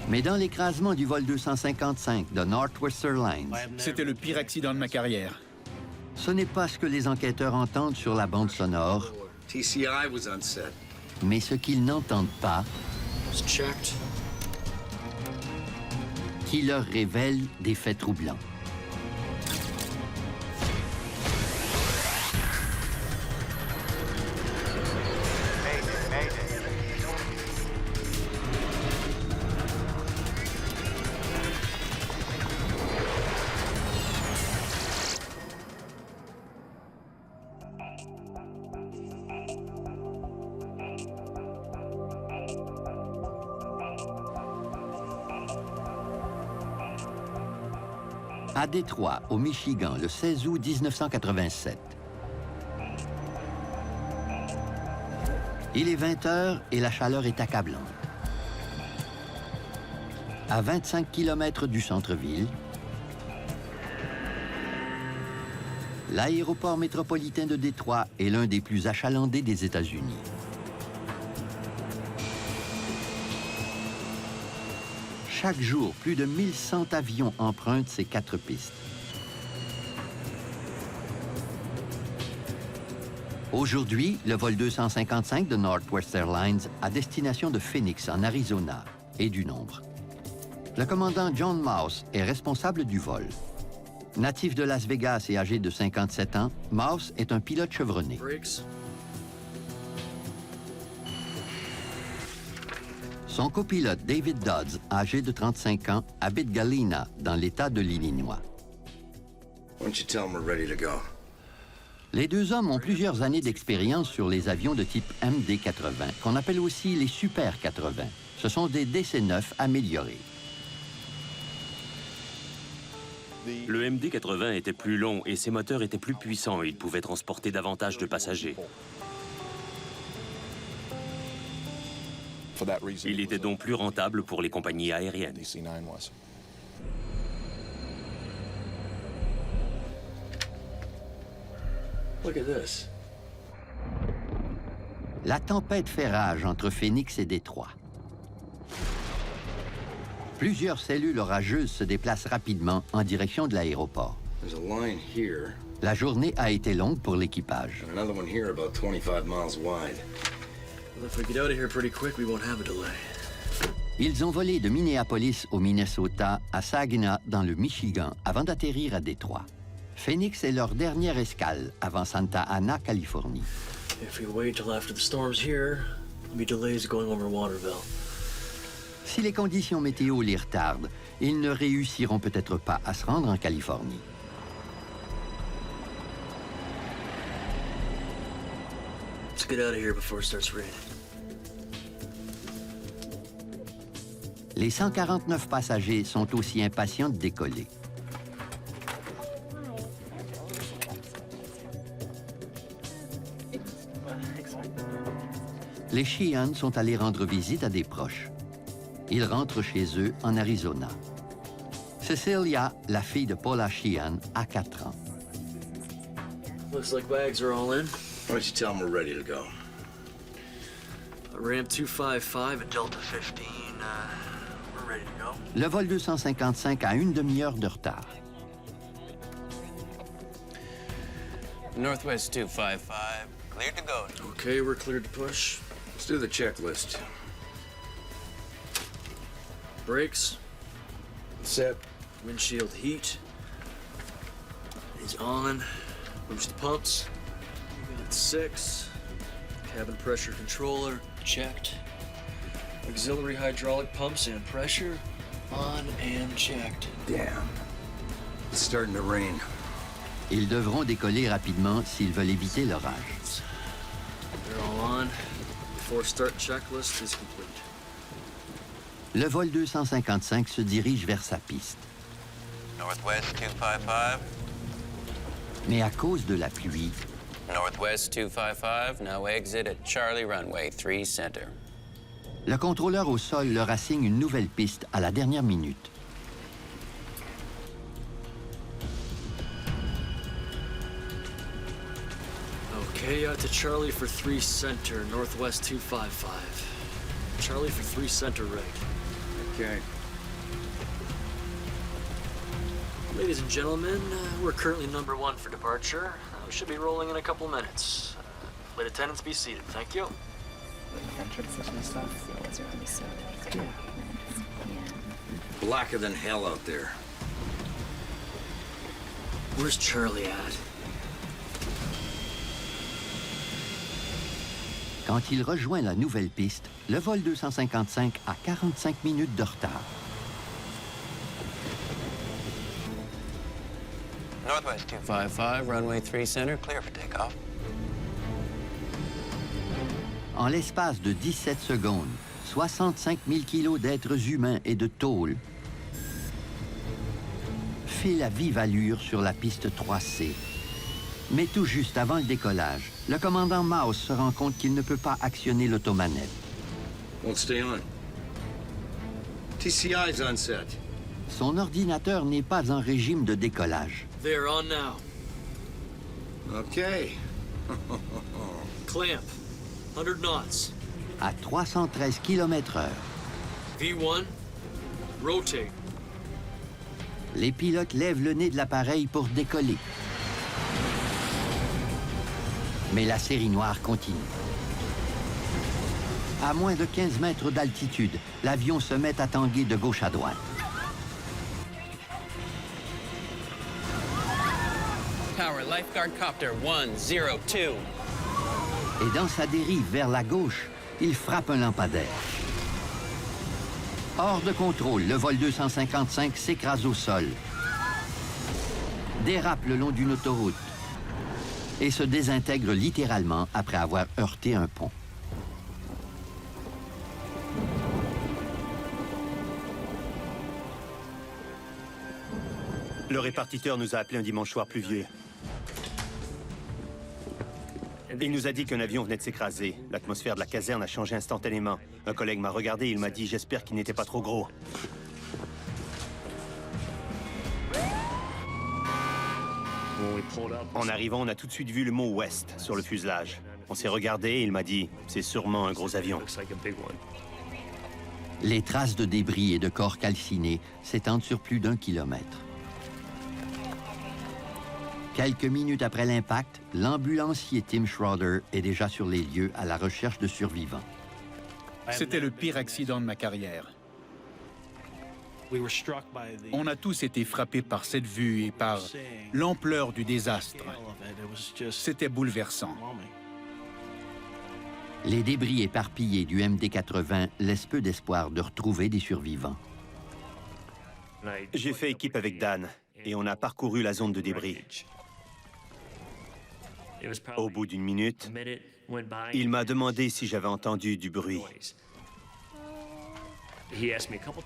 Mais dans l'écrasement du vol 255 de Northwest Airlines, c'était le pire accident de ma carrière. Ce n'est pas ce que les enquêteurs entendent sur la bande sonore, TCI was on set. mais ce qu'ils n'entendent pas, It's checked. qui leur révèle des faits troublants. À Détroit, au Michigan, le 16 août 1987. Il est 20 heures et la chaleur est accablante. À 25 km du centre-ville, l'aéroport métropolitain de Détroit est l'un des plus achalandés des États-Unis. Chaque jour, plus de 1100 avions empruntent ces 4 pistes. Aujourd'hui, le vol 255 de Northwest Airlines à destination de Phoenix, en Arizona, est du nombre. Le commandant John Mouse est responsable du vol. Natif de Las Vegas et âgé de 57 ans, Mouse est un pilote chevronné. Son copilote David Dodds, âgé de 35 ans, habite Galena, dans l'État de l'Illinois. Les deux hommes ont plusieurs années d'expérience sur les avions de type MD-80, qu'on appelle aussi les Super 80. Ce sont des DC-9 améliorés. Le MD-80 était plus long et ses moteurs étaient plus puissants. Il pouvait transporter davantage de passagers. Il était donc plus rentable pour les compagnies aériennes. Look at this. La tempête fait rage entre Phoenix et Détroit. Plusieurs cellules orageuses se déplacent rapidement en direction de l'aéroport. La journée a été longue pour l'équipage. Ils ont volé de Minneapolis au Minnesota à Saginaw dans le Michigan avant d'atterrir à Détroit. Phoenix est leur dernière escale avant Santa Ana, Californie. Si les conditions météo les retardent, ils ne réussiront peut-être pas à se rendre en Californie. Let's get out of here before it starts raining. Les 149 passagers sont aussi impatients de décoller. Les Sheehan sont allés rendre visite à des proches. Ils rentrent chez eux en Arizona. Cecilia, la fille de Paula Sheehan, a 4 ans. Looks like bags are all in. Why don't you tell them we're ready to go? Ramp 255 and Delta 15. We're ready to go. Le vol 255 a une demi-heure de retard. Northwest 255, cleared to go. Okay, we're cleared to push. Let's do the checklist. Brakes. Set. Windshield heat. He's on. Boost pumps. 6. Cabin pressure controller, checked. Auxiliary hydraulic pumps and pressure, on and checked. Damn. It's starting to rain. Ils devront décoller rapidement s'ils veulent éviter l'orage. They're all on. before start checklist is complete. Le vol 255 se dirige vers sa piste. Northwest 255. Mais à cause de la pluie, Northwest 255, now exit at Charlie Runway 3 Center. le contrôleur au sol leur assigne une nouvelle piste à la dernière minute. Okay, to Charlie for 3 Center, Northwest 255. Charlie for 3 Center, right. Okay. Ladies and gentlemen, we're currently number 1 for departure. We should be rolling in a couple minutes. Flight attendants, be seated. Thank you. Blacker than hell out there. Where's Charlie at? Quand il rejoint la nouvelle piste, le vol 255 a 45 minutes de retard. Northwest 255, runway 3 Center, clear for takeoff. En l'espace de 17 secondes, 65 000 kilos d'êtres humains et de tôle filent à vive allure sur la piste 3C. Mais tout juste avant le décollage, le commandant Mouse se rend compte qu'il ne peut pas actionner l'automanette. Won't stay on. TCI's on set. Son ordinateur n'est pas en régime de décollage. They're on now. Okay. Clamp. 100 knots. À 313 km/h, V1. Rotate. les pilotes lèvent le nez de l'appareil pour décoller. Mais la série noire continue. À moins de 15 mètres d'altitude, l'avion se met à tanguer de gauche à droite. Tower, lifeguard copter 102. Et dans sa dérive vers la gauche, il frappe un lampadaire. Hors de contrôle, le vol 255 s'écrase au sol, dérape le long d'une autoroute et se désintègre littéralement après avoir heurté un pont. Le répartiteur nous a appelé un dimanche soir pluvieux. Il nous a dit qu'un avion venait de s'écraser. L'atmosphère de la caserne a changé instantanément. Un collègue m'a regardé et il m'a dit « J'espère qu'il n'était pas trop gros ». En arrivant, on a tout de suite vu le mot « West » sur le fuselage. On s'est regardé et il m'a dit « C'est sûrement un gros avion ». Les traces de débris et de corps calcinés s'étendent sur plus d'1 kilomètre. Quelques minutes après l'impact, l'ambulancier Tim Schroeder est déjà sur les lieux à la recherche de survivants. C'était le pire accident de ma carrière. On a tous été frappés par cette vue et par l'ampleur du désastre. C'était bouleversant. Les débris éparpillés du MD-80 laissent peu d'espoir de retrouver des survivants. J'ai fait équipe avec Dan et on a parcouru la zone de débris. Au bout d'une minute, il m'a demandé si j'avais entendu du bruit.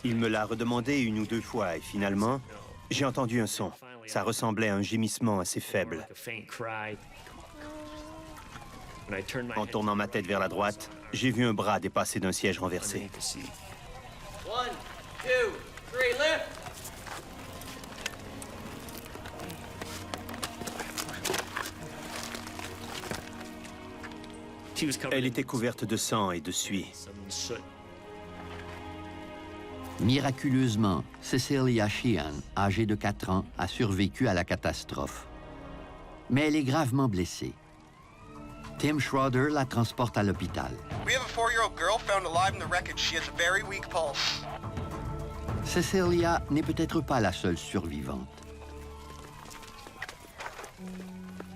Il me l'a redemandé 1 ou 2 fois et finalement, j'ai entendu un son. Ça ressemblait à un gémissement assez faible. En tournant ma tête vers la droite, j'ai vu un bras dépasser d'un siège renversé. 1, 2, 3, lift! Elle était couverte de sang et de suie. Miraculeusement, Cecilia Sheehan, âgée de 4 ans, a survécu à la catastrophe. Mais elle est gravement blessée. Tim Schroeder la transporte à l'hôpital. We have a 4-year-old girl found alive in the wreckage. She has a very weak pulse. Cecilia n'est peut-être pas la seule survivante.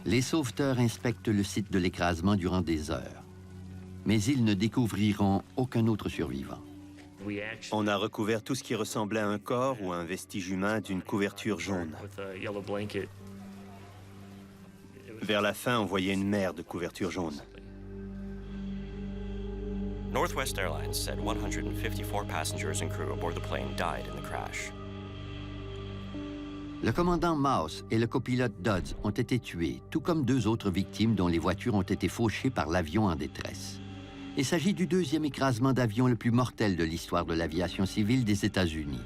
Les sauveteurs inspectent le site de l'écrasement durant des heures. Mais ils ne découvriront aucun autre survivant. On a recouvert tout ce qui ressemblait à un corps ou à un vestige humain d'une couverture jaune. Vers la fin, on voyait une mer de couverture jaune. Northwest Airlines said 154 passengers and crew aboard the plane died in the crash. Le commandant Mouse et le copilote Dodds ont été tués, tout comme 2 autres victimes dont les voitures ont été fauchées par l'avion en détresse. Il s'agit du 2e écrasement d'avion le plus mortel de l'histoire de l'aviation civile des États-Unis.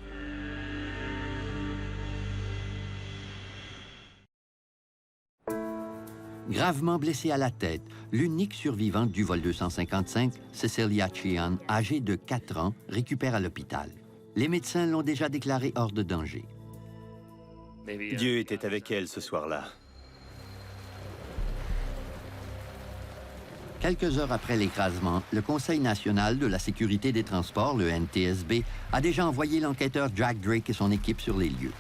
Gravement blessée à la tête, l'unique survivante du vol 255, Cecilia Cheon, âgée de 4 ans, récupère à l'hôpital. Les médecins l'ont déjà déclarée hors de danger. Dieu était avec elle ce soir-là. Quelques heures après l'écrasement, le Conseil national de la sécurité des transports, le NTSB, a déjà envoyé l'enquêteur Jack Drake et son équipe sur les lieux.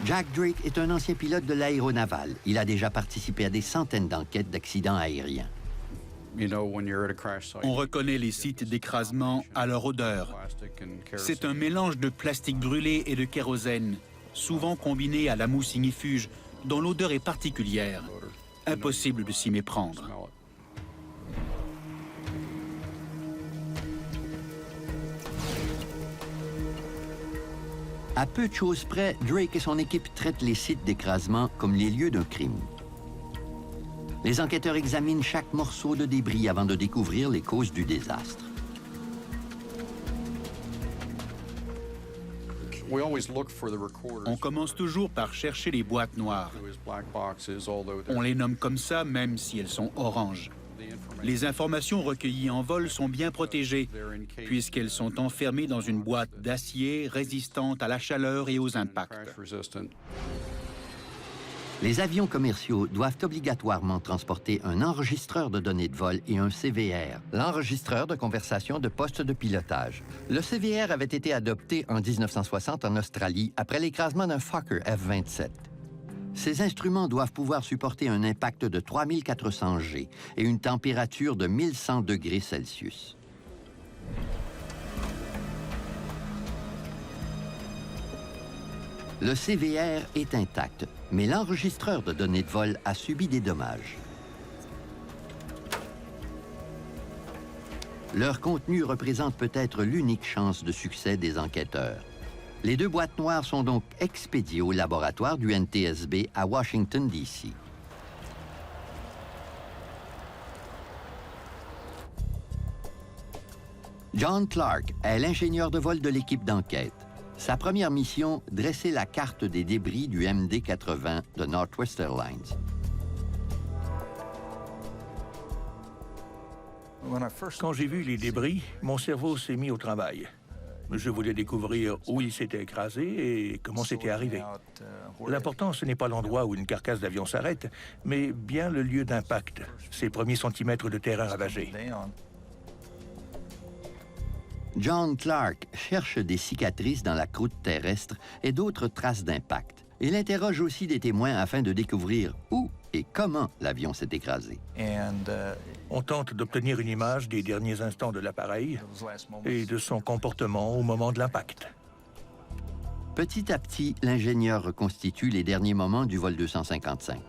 Jack Drake est un ancien pilote de l'aéronavale. Il a déjà participé à des centaines d'enquêtes d'accidents aériens. On reconnaît les sites d'écrasement à leur odeur. C'est un mélange de plastique brûlé et de kérosène, souvent combiné à la mousse ignifuge, dont l'odeur est particulière. Impossible de s'y méprendre. À peu de choses près, Drake et son équipe traitent les sites d'écrasement comme les lieux d'un crime. Les enquêteurs examinent chaque morceau de débris avant de découvrir les causes du désastre. On commence toujours par chercher les boîtes noires. On les nomme comme ça, même si elles sont oranges. Les informations recueillies en vol sont bien protégées, puisqu'elles sont enfermées dans une boîte d'acier résistante à la chaleur et aux impacts. Les avions commerciaux doivent obligatoirement transporter un enregistreur de données de vol et un CVR, l'enregistreur de conversation de poste de pilotage. Le CVR avait été adopté en 1960 en Australie après l'écrasement d'un Fokker F-27. Ces instruments doivent pouvoir supporter un impact de 3400 G et une température de 1100 degrés Celsius. Le CVR est intact, mais l'enregistreur de données de vol a subi des dommages. Leur contenu représente peut-être l'unique chance de succès des enquêteurs. Les 2 boîtes noires sont donc expédiées au laboratoire du NTSB à Washington, D.C. John Clark est l'ingénieur de vol de l'équipe d'enquête. Sa première mission, dresser la carte des débris du MD-80 de Northwest Airlines. Quand j'ai vu les débris, mon cerveau s'est mis au travail. Je voulais découvrir où il s'était écrasé et comment c'était arrivé. L'important, ce n'est pas l'endroit où une carcasse d'avion s'arrête, mais bien le lieu d'impact, ses premiers centimètres de terrain ravagé. John Clark cherche des cicatrices dans la croûte terrestre et d'autres traces d'impact. Il interroge aussi des témoins afin de découvrir où et comment l'avion s'est écrasé. On tente d'obtenir une image des derniers instants de l'appareil et de son comportement au moment de l'impact. Petit à petit, l'ingénieur reconstitue les derniers moments du vol 255.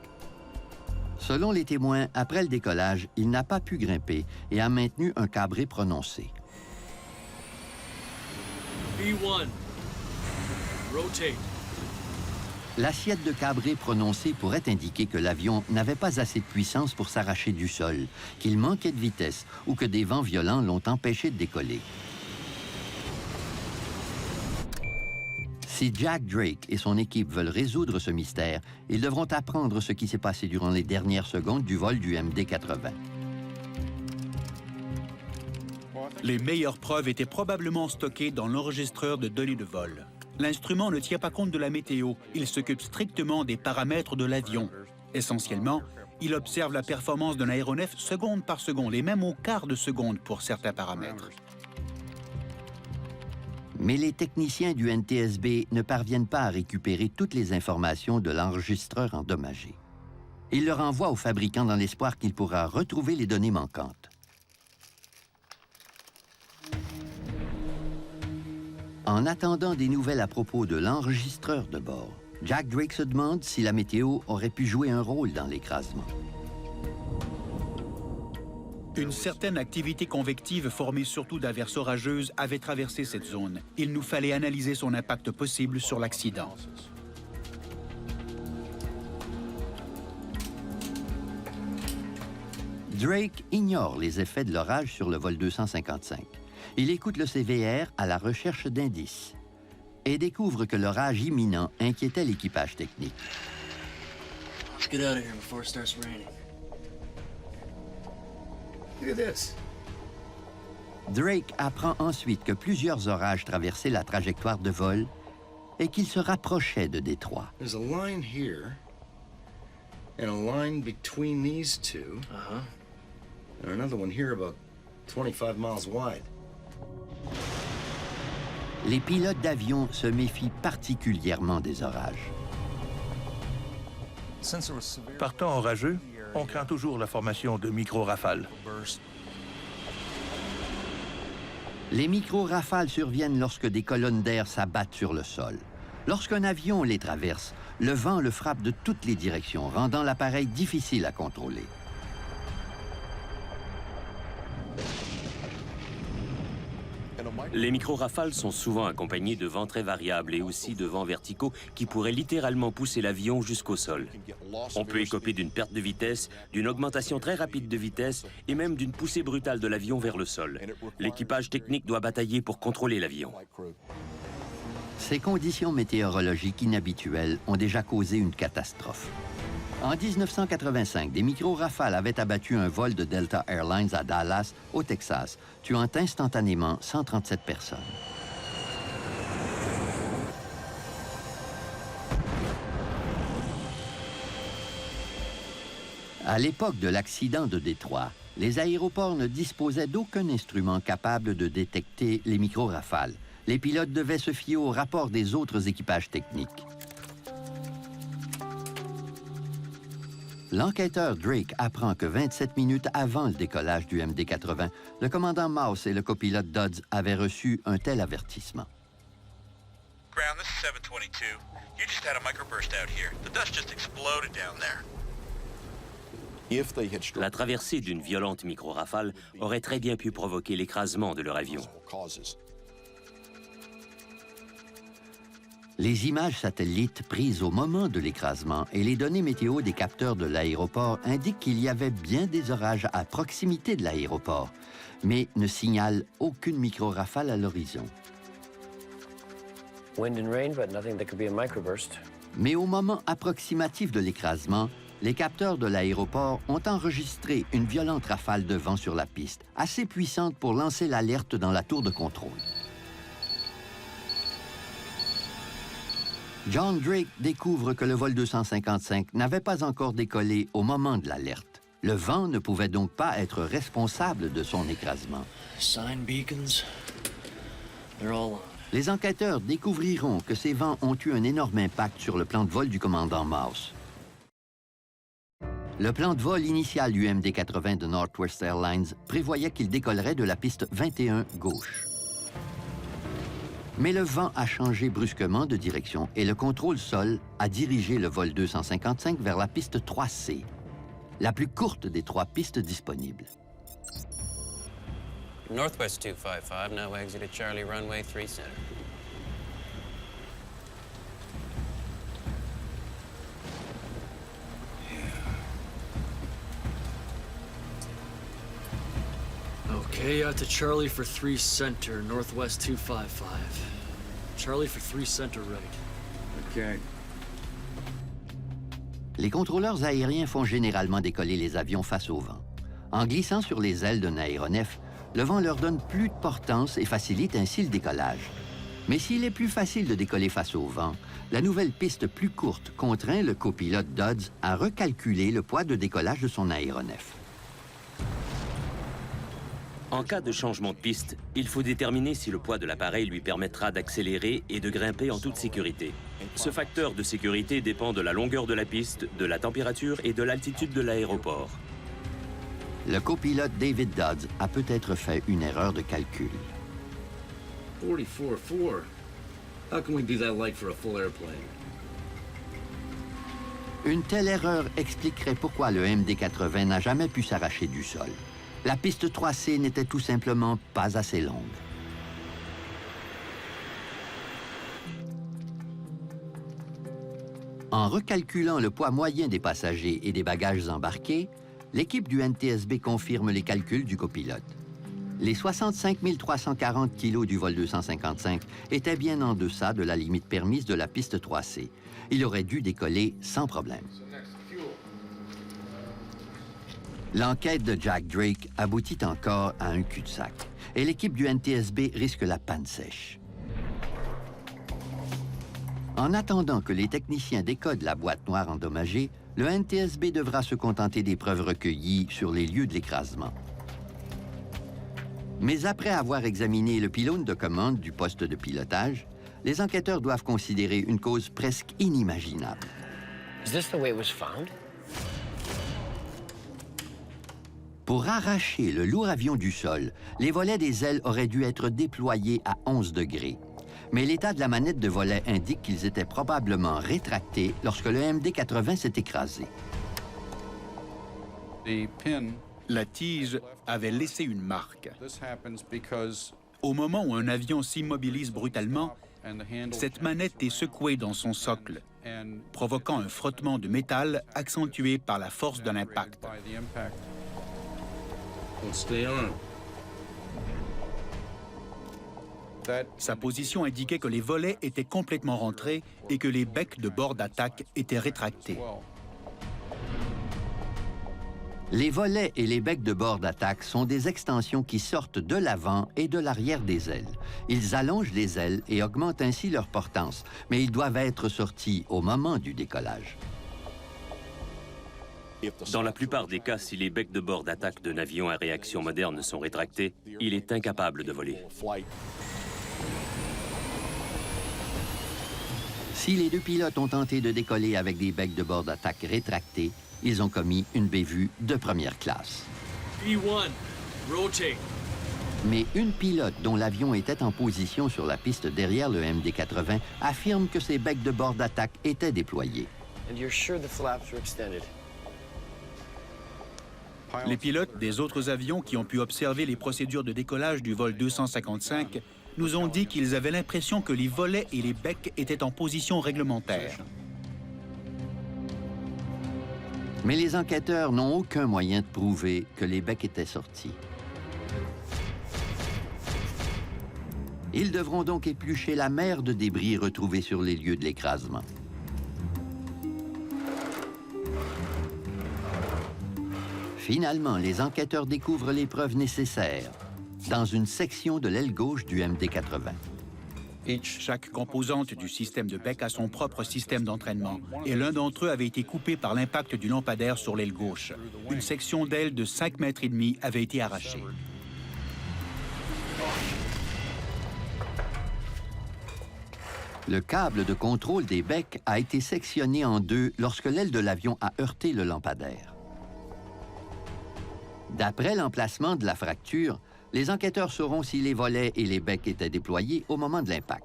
Selon les témoins, après le décollage, il n'a pas pu grimper et a maintenu un cabré prononcé. B1. Rotate. L'assiette de cabré prononcée pourrait indiquer que l'avion n'avait pas assez de puissance pour s'arracher du sol, qu'il manquait de vitesse ou que des vents violents l'ont empêché de décoller. Si Jack Drake et son équipe veulent résoudre ce mystère, ils devront apprendre ce qui s'est passé durant les dernières secondes du vol du MD-80. Les meilleures preuves étaient probablement stockées dans l'enregistreur de données de vol. L'instrument ne tient pas compte de la météo, il s'occupe strictement des paramètres de l'avion. Essentiellement, il observe la performance d'un aéronef seconde par seconde et même au quart de seconde pour certains paramètres. Mais les techniciens du NTSB ne parviennent pas à récupérer toutes les informations de l'enregistreur endommagé. Ils le renvoient au fabricant dans l'espoir qu'il pourra retrouver les données manquantes. En attendant des nouvelles à propos de l'enregistreur de bord, Jack Drake se demande si la météo aurait pu jouer un rôle dans l'écrasement. Une certaine activité convective formée surtout d'averses orageuses avait traversé cette zone. Il nous fallait analyser son impact possible sur l'accident. Drake ignore les effets de l'orage sur le vol 255. Il écoute le CVR à la recherche d'indices et découvre que l'orage imminent inquiétait l'équipage technique. Let's get out of here before it starts raining. Look at this. Drake apprend ensuite que plusieurs orages traversaient la trajectoire de vol et qu'ils se rapprochaient de Détroit. There's a line here and a line between these two. And another one here about 25 miles wide. Les pilotes d'avion se méfient particulièrement des orages. Par temps orageux, on craint toujours la formation de micro-rafales. Les micro-rafales surviennent lorsque des colonnes d'air s'abattent sur le sol. Lorsqu'un avion les traverse, le vent le frappe de toutes les directions, rendant l'appareil difficile à contrôler. Les micro-rafales sont souvent accompagnés de vents très variables et aussi de vents verticaux qui pourraient littéralement pousser l'avion jusqu'au sol. On peut écoper d'une perte de vitesse, d'une augmentation très rapide de vitesse et même d'une poussée brutale de l'avion vers le sol. L'équipage technique doit batailler pour contrôler l'avion. Ces conditions météorologiques inhabituelles ont déjà causé une catastrophe. En 1985, des micro-rafales avaient abattu un vol de Delta Airlines à Dallas, au Texas, tuant instantanément 137 personnes. À l'époque de l'accident de Détroit, les aéroports ne disposaient d'aucun instrument capable de détecter les micro-rafales. Les pilotes devaient se fier au rapport des autres équipages techniques. L'enquêteur Drake apprend que 27 minutes avant le décollage du MD-80, le commandant Mouse et le copilote Dodds avaient reçu un tel avertissement. Ground, this is 722. You just had a microburst out here. The dust just exploded down there. La traversée d'une violente micro-rafale aurait très bien pu provoquer l'écrasement de leur avion. Les images satellites prises au moment de l'écrasement et les données météo des capteurs de l'aéroport indiquent qu'il y avait bien des orages à proximité de l'aéroport, mais ne signalent aucune micro-rafale à l'horizon. Mais au moment approximatif de l'écrasement, les capteurs de l'aéroport ont enregistré une violente rafale de vent sur la piste, assez puissante pour lancer l'alerte dans la tour de contrôle. John Drake découvre que le vol 255 n'avait pas encore décollé au moment de l'alerte. Le vent ne pouvait donc pas être responsable de son écrasement. Les enquêteurs découvriront que ces vents ont eu un énorme impact sur le plan de vol du commandant Mouse. Le plan de vol initial du MD-80 de Northwest Airlines prévoyait qu'il décollerait de la piste 21 gauche. Mais le vent a changé brusquement de direction et le contrôle sol a dirigé le vol 255 vers la piste 3C, la plus courte des 3 pistes disponibles. Northwest 255, now exit at Charlie Runway 3 Center. Okay, out to Charlie for 3 Center, Northwest 255. Charlie for 3 Center, ready. Okay. Les contrôleurs aériens font généralement décoller les avions face au vent. En glissant sur les ailes d'un aéronef, le vent leur donne plus de portance et facilite ainsi le décollage. Mais s'il est plus facile de décoller face au vent, la nouvelle piste plus courte contraint le copilote Dodds à recalculer le poids de décollage de son aéronef. En cas de changement de piste, il faut déterminer si le poids de l'appareil lui permettra d'accélérer et de grimper en toute sécurité. Ce facteur de sécurité dépend de la longueur de la piste, de la température et de l'altitude de l'aéroport. Le copilote David Dodds a peut-être fait une erreur de calcul. 44.4. How can we be that light for a full airplane? Une telle erreur expliquerait pourquoi le MD-80 n'a jamais pu s'arracher du sol. La piste 3C n'était tout simplement pas assez longue. En recalculant le poids moyen des passagers et des bagages embarqués, l'équipe du NTSB confirme les calculs du copilote. Les 65 340 kilos du vol 255 étaient bien en deçà de la limite permise de la piste 3C. Il aurait dû décoller sans problème. L'enquête de Jack Drake aboutit encore à un cul-de-sac et l'équipe du NTSB risque la panne sèche. En attendant que les techniciens décodent la boîte noire endommagée, le NTSB devra se contenter des preuves recueillies sur les lieux de l'écrasement. Mais après avoir examiné le pylône de commande du poste de pilotage, les enquêteurs doivent considérer une cause presque inimaginable. Is this the way it was found? Pour arracher le lourd avion du sol, les volets des ailes auraient dû être déployés à 11 degrés. Mais l'état de la manette de volet indique qu'ils étaient probablement rétractés lorsque le MD-80 s'est écrasé. La tige avait laissé une marque. Au moment où un avion s'immobilise brutalement, cette manette est secouée dans son socle, provoquant un frottement de métal accentué par la force de l'impact. Sa position indiquait que les volets étaient complètement rentrés et que les becs de bord d'attaque étaient rétractés. Les volets et les becs de bord d'attaque sont des extensions qui sortent de l'avant et de l'arrière des ailes. Ils allongent les ailes et augmentent ainsi leur portance, mais ils doivent être sortis au moment du décollage. Dans la plupart des cas, si les becs de bord d'attaque d'un avion à réaction moderne sont rétractés, il est incapable de voler. Si les deux pilotes ont tenté de décoller avec des becs de bord d'attaque rétractés, ils ont commis une bévue de première classe. B1, rotate. Mais une pilote dont l'avion était en position sur la piste derrière le MD-80 affirme que ses becs de bord d'attaque étaient déployés. And you're sure the flaps were extended? Les pilotes des autres avions qui ont pu observer les procédures de décollage du vol 255 nous ont dit qu'ils avaient l'impression que les volets et les becs étaient en position réglementaire. Mais les enquêteurs n'ont aucun moyen de prouver que les becs étaient sortis. Ils devront donc éplucher la mer de débris retrouvés sur les lieux de l'écrasement. Finalement, les enquêteurs découvrent les preuves nécessaires dans une section de l'aile gauche du MD-80. Chaque composante du système de bec a son propre système d'entraînement, et l'un d'entre eux avait été coupé par l'impact du lampadaire sur l'aile gauche. Une section d'aile de 5,5 mètres avait été arrachée. Le câble de contrôle des becs a été sectionné en deux lorsque l'aile de l'avion a heurté le lampadaire. D'après l'emplacement de la fracture, les enquêteurs sauront si les volets et les becs étaient déployés au moment de l'impact.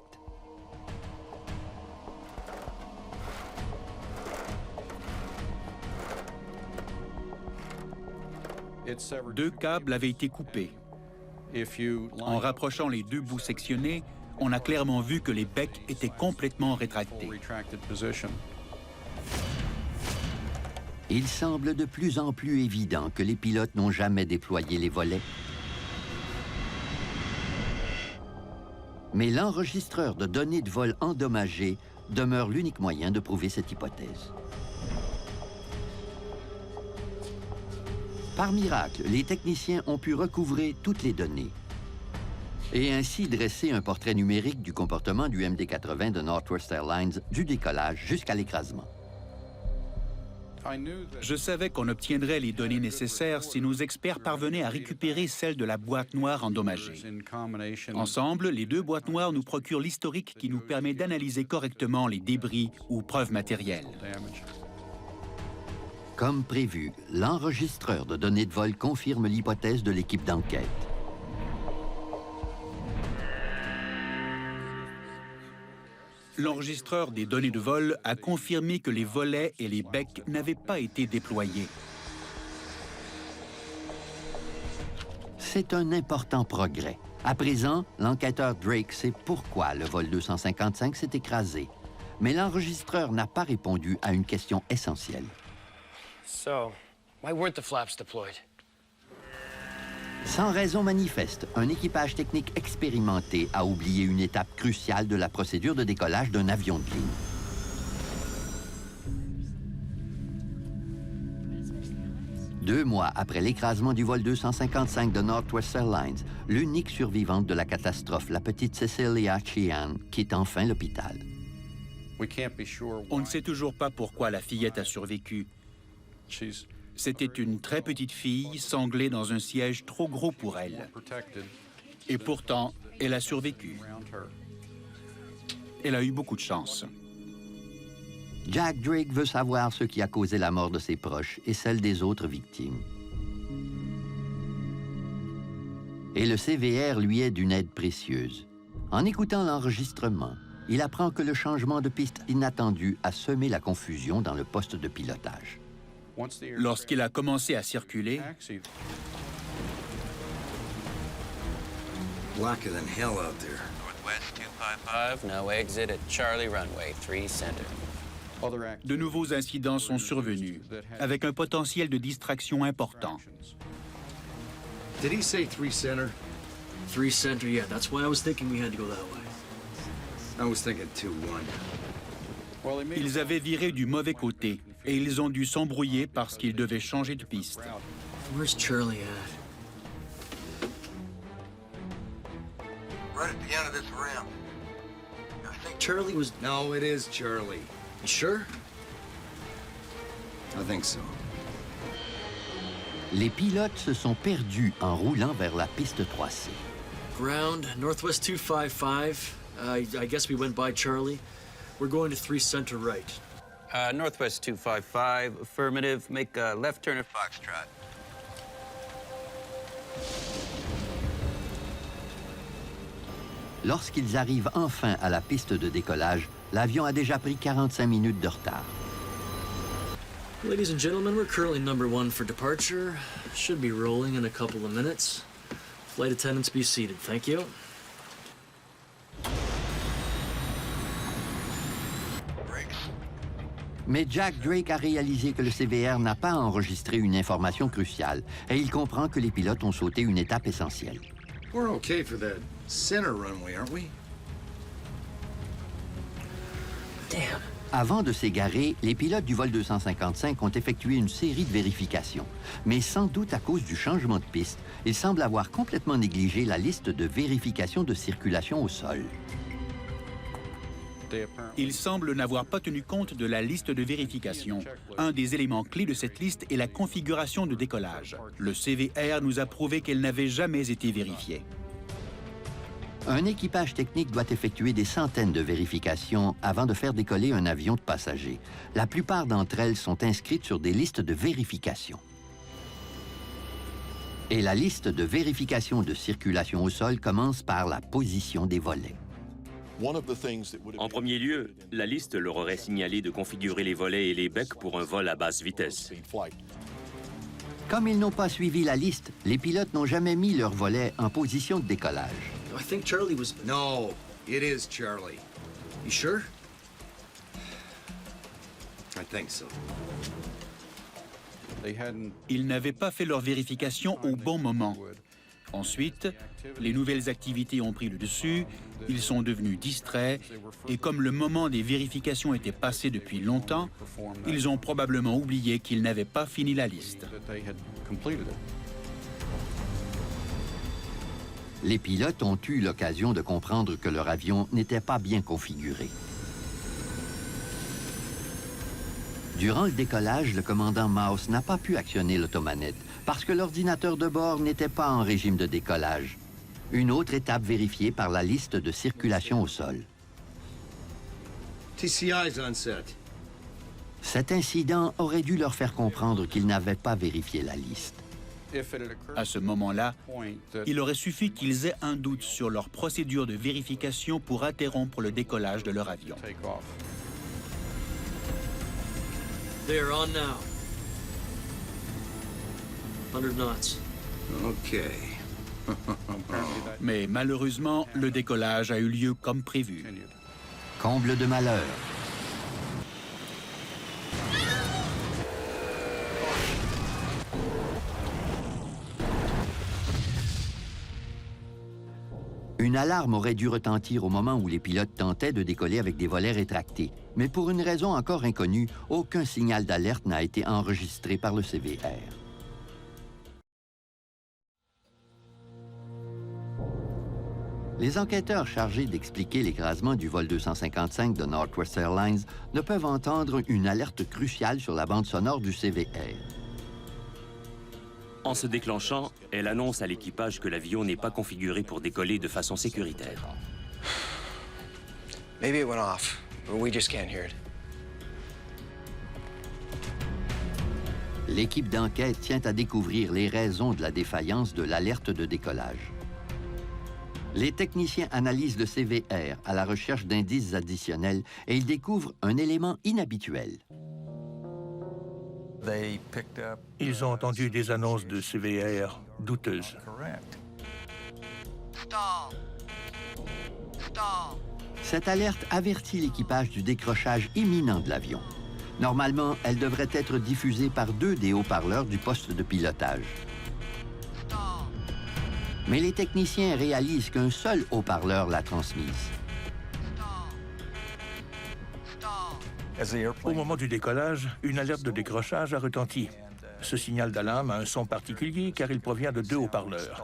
Deux câbles avaient été coupés. En rapprochant les deux bouts sectionnés, on a clairement vu que les becs étaient complètement rétractés. Il semble de plus en plus évident que les pilotes n'ont jamais déployé les volets. Mais l'enregistreur de données de vol endommagées demeure l'unique moyen de prouver cette hypothèse. Par miracle, les techniciens ont pu recouvrer toutes les données et ainsi dresser un portrait numérique du comportement du MD-80 de Northwest Airlines du décollage jusqu'à l'écrasement. Je savais qu'on obtiendrait les données nécessaires si nos experts parvenaient à récupérer celles de la boîte noire endommagée. Ensemble, les deux boîtes noires nous procurent l'historique qui nous permet d'analyser correctement les débris ou preuves matérielles. Comme prévu, l'enregistreur de données de vol confirme l'hypothèse de l'équipe d'enquête. L'enregistreur des données de vol a confirmé que les volets et les becs n'avaient pas été déployés. C'est un important progrès. À présent, l'enquêteur Drake sait pourquoi le vol 255 s'est écrasé. Mais l'enregistreur n'a pas répondu à une question essentielle. So, why weren't the flaps deployed? Sans raison manifeste, un équipage technique expérimenté a oublié une étape cruciale de la procédure de décollage d'un avion de ligne. Deux mois après l'écrasement du vol 255 de Northwest Airlines, l'unique survivante de la catastrophe, la petite Cecilia Sheehan, quitte enfin l'hôpital. On ne sait toujours pas pourquoi la fillette a survécu. C'était une très petite fille, sanglée dans un siège trop gros pour elle. Et pourtant, elle a survécu. Elle a eu beaucoup de chance. Jack Drake veut savoir ce qui a causé la mort de ses proches et celle des autres victimes. Et le CVR lui est d'une aide précieuse. En écoutant l'enregistrement, il apprend que le changement de piste inattendu a semé la confusion dans le poste de pilotage. Lorsqu'il a commencé à circuler, Blacker than hell out there. Northwest 255, now exit at Charlie Runway 3 Center. de nouveaux incidents sont survenus, avec un potentiel de distraction important. Did he say 3 center? 3 center, yeah. That's why I was thinking we had to go that way. I was thinking 2-1. Ils avaient viré du mauvais côté et ils ont dû s'embrouiller parce qu'ils devaient changer de piste. Where's Charlie at? Right at the end of this ramp. I think Charlie was... No, it is Charlie. You sure? I think so. Les pilotes se sont perdus en roulant vers la piste 3C. Ground, Northwest 255. I guess we went by Charlie. We're going to 3 center right. Northwest 255, affirmative. Make a left turn at Foxtrot. Lorsqu'ils arrivent enfin à la piste de décollage, l'avion a déjà pris 45 minutes de retard. Ladies and gentlemen, we're currently number 1 for departure. Should be rolling in a couple of minutes. Flight attendants be seated, thank you. Mais Jack Drake a réalisé que le CVR n'a pas enregistré une information cruciale et il comprend que les pilotes ont sauté une étape essentielle. We're okay for that center runway, aren't we? Damn. Avant de s'égarer, les pilotes du vol 255 ont effectué une série de vérifications. Mais sans doute à cause du changement de piste, ils semblent avoir complètement négligé la liste de vérification de circulation au sol. Ils semblent n'avoir pas tenu compte de la liste de vérification. Un des éléments clés de cette liste est la configuration de décollage. Le CVR nous a prouvé qu'elle n'avait jamais été vérifiée. Un équipage technique doit effectuer des centaines de vérifications avant de faire décoller un avion de passagers. La plupart d'entre elles sont inscrites sur des listes de vérification. Et la liste de vérification de circulation au sol commence par la position des volets. En premier lieu, la liste leur aurait signalé de configurer les volets et les becs pour un vol à basse vitesse. Comme ils n'ont pas suivi la liste, les pilotes n'ont jamais mis leurs volets en position de décollage. I think Charlie was... No, it is Charlie. You sure? I think so. Ils n'avaient pas fait leur vérification au bon moment. Ensuite, les nouvelles activités ont pris le dessus, ils sont devenus distraits, et comme le moment des vérifications était passé depuis longtemps, ils ont probablement oublié qu'ils n'avaient pas fini la liste. Les pilotes ont eu l'occasion de comprendre que leur avion n'était pas bien configuré. Durant le décollage, le commandant Mouse n'a pas pu actionner l'automanette parce que l'ordinateur de bord n'était pas en régime de décollage. Une autre étape vérifiée par la liste de circulation au sol. TCI's on set. Cet incident aurait dû leur faire comprendre qu'ils n'avaient pas vérifié la liste. À ce moment-là, il aurait suffi qu'ils aient un doute sur leur procédure de vérification pour interrompre le décollage de leur avion. They're on now. 100 knots. Okay. Mais malheureusement, le décollage a eu lieu comme prévu. Comble de malheur. Une alarme aurait dû retentir au moment où les pilotes tentaient de décoller avec des volets rétractés. Mais pour une raison encore inconnue, aucun signal d'alerte n'a été enregistré par le CVR. Les enquêteurs chargés d'expliquer l'écrasement du vol 255 de Northwest Airlines ne peuvent entendre une alerte cruciale sur la bande sonore du CVR. En se déclenchant, elle annonce à l'équipage que l'avion n'est pas configuré pour décoller de façon sécuritaire. Maybe it went off, but we just can't hear it. L'équipe d'enquête tient à découvrir les raisons de la défaillance de l'alerte de décollage. Les techniciens analysent le CVR à la recherche d'indices additionnels et ils découvrent un élément inhabituel. Ils ont entendu des annonces de CVR douteuses. Cette alerte avertit l'équipage du décrochage imminent de l'avion. Normalement, elle devrait être diffusée par 2 des haut-parleurs du poste de pilotage. Mais les techniciens réalisent qu'un seul haut-parleur l'a transmise. Au moment du décollage, une alerte de décrochage a retenti. Ce signal d'alarme a un son particulier car il provient de 2 haut-parleurs.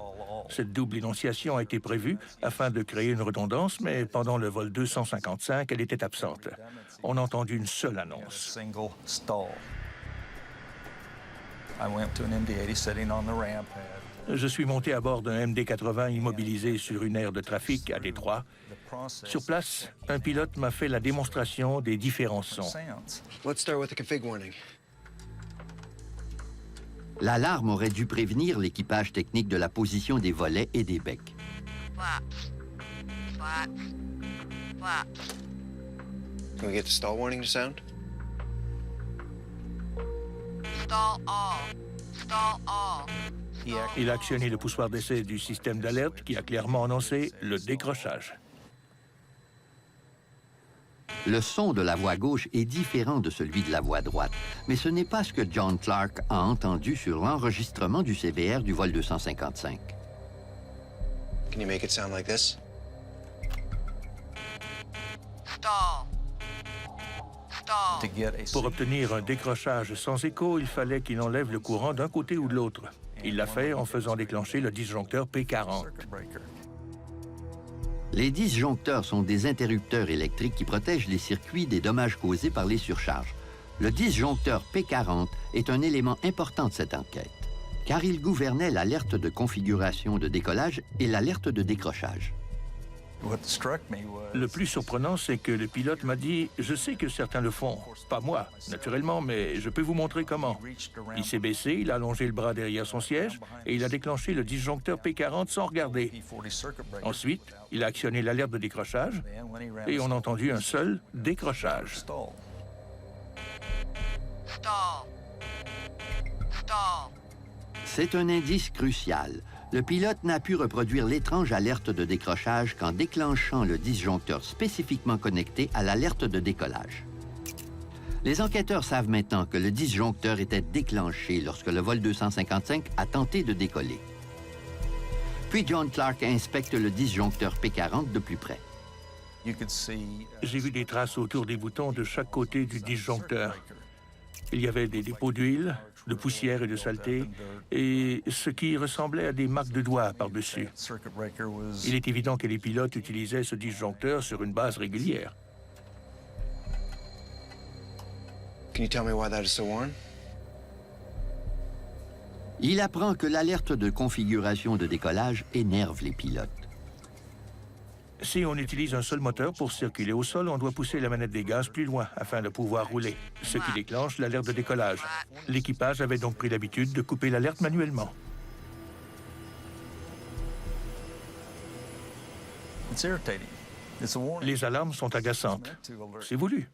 Cette double énonciation a été prévue afin de créer une redondance, mais pendant le vol 255, elle était absente. On a entendu une seule annonce. Je suis monté à bord d'un MD-80 immobilisé sur une aire de trafic à Détroit. Sur place, un pilote m'a fait la démonstration des différents sons. Let's start with the config warning. L'alarme aurait dû prévenir l'équipage technique de la position des volets et des becs. Can we get the stall warning to sound? Stall all. Stall all. Il a actionné le poussoir d'essai du système d'alerte qui a clairement annoncé le décrochage. Le son de la voix gauche est différent de celui de la voix droite, mais ce n'est pas ce que John Clark a entendu sur l'enregistrement du CVR du vol 255. Can you make it sound like this? Stall. Stall. Pour obtenir un décrochage sans écho, il fallait qu'il enlève le courant d'un côté ou de l'autre. Il l'a fait en faisant déclencher le disjoncteur P40. Les disjoncteurs sont des interrupteurs électriques qui protègent les circuits des dommages causés par les surcharges. Le disjoncteur P40 est un élément important de cette enquête, car il gouvernait l'alerte de configuration de décollage et l'alerte de décrochage. Le plus surprenant, c'est que le pilote m'a dit « Je sais que certains le font. Pas moi, naturellement, mais je peux vous montrer comment. » Il s'est baissé, il a allongé le bras derrière son siège et il a déclenché le disjoncteur P40 sans regarder. Ensuite, il a actionné l'alerte de décrochage et on a entendu un seul décrochage. Stall. Stall. C'est un indice crucial. Le pilote n'a pu reproduire l'étrange alerte de décrochage qu'en déclenchant le disjoncteur spécifiquement connecté à l'alerte de décollage. Les enquêteurs savent maintenant que le disjoncteur était déclenché lorsque le vol 255 a tenté de décoller. Puis John Clark inspecte le disjoncteur P40 de plus près. J'ai vu des traces autour des boutons de chaque côté du disjoncteur. Il y avait des dépôts d'huile, de poussière et de saleté, et ce qui ressemblait à des marques de doigts par-dessus. Il est évident que les pilotes utilisaient ce disjoncteur sur une base régulière. Can you tell me why that is so worn? Il apprend que l'alerte de configuration de décollage énerve les pilotes. Si on utilise un seul moteur pour circuler au sol, on doit pousser la manette des gaz plus loin afin de pouvoir rouler, ce qui déclenche l'alerte de décollage. L'équipage avait donc pris l'habitude de couper l'alerte manuellement. Les alarmes sont agaçantes. C'est voulu.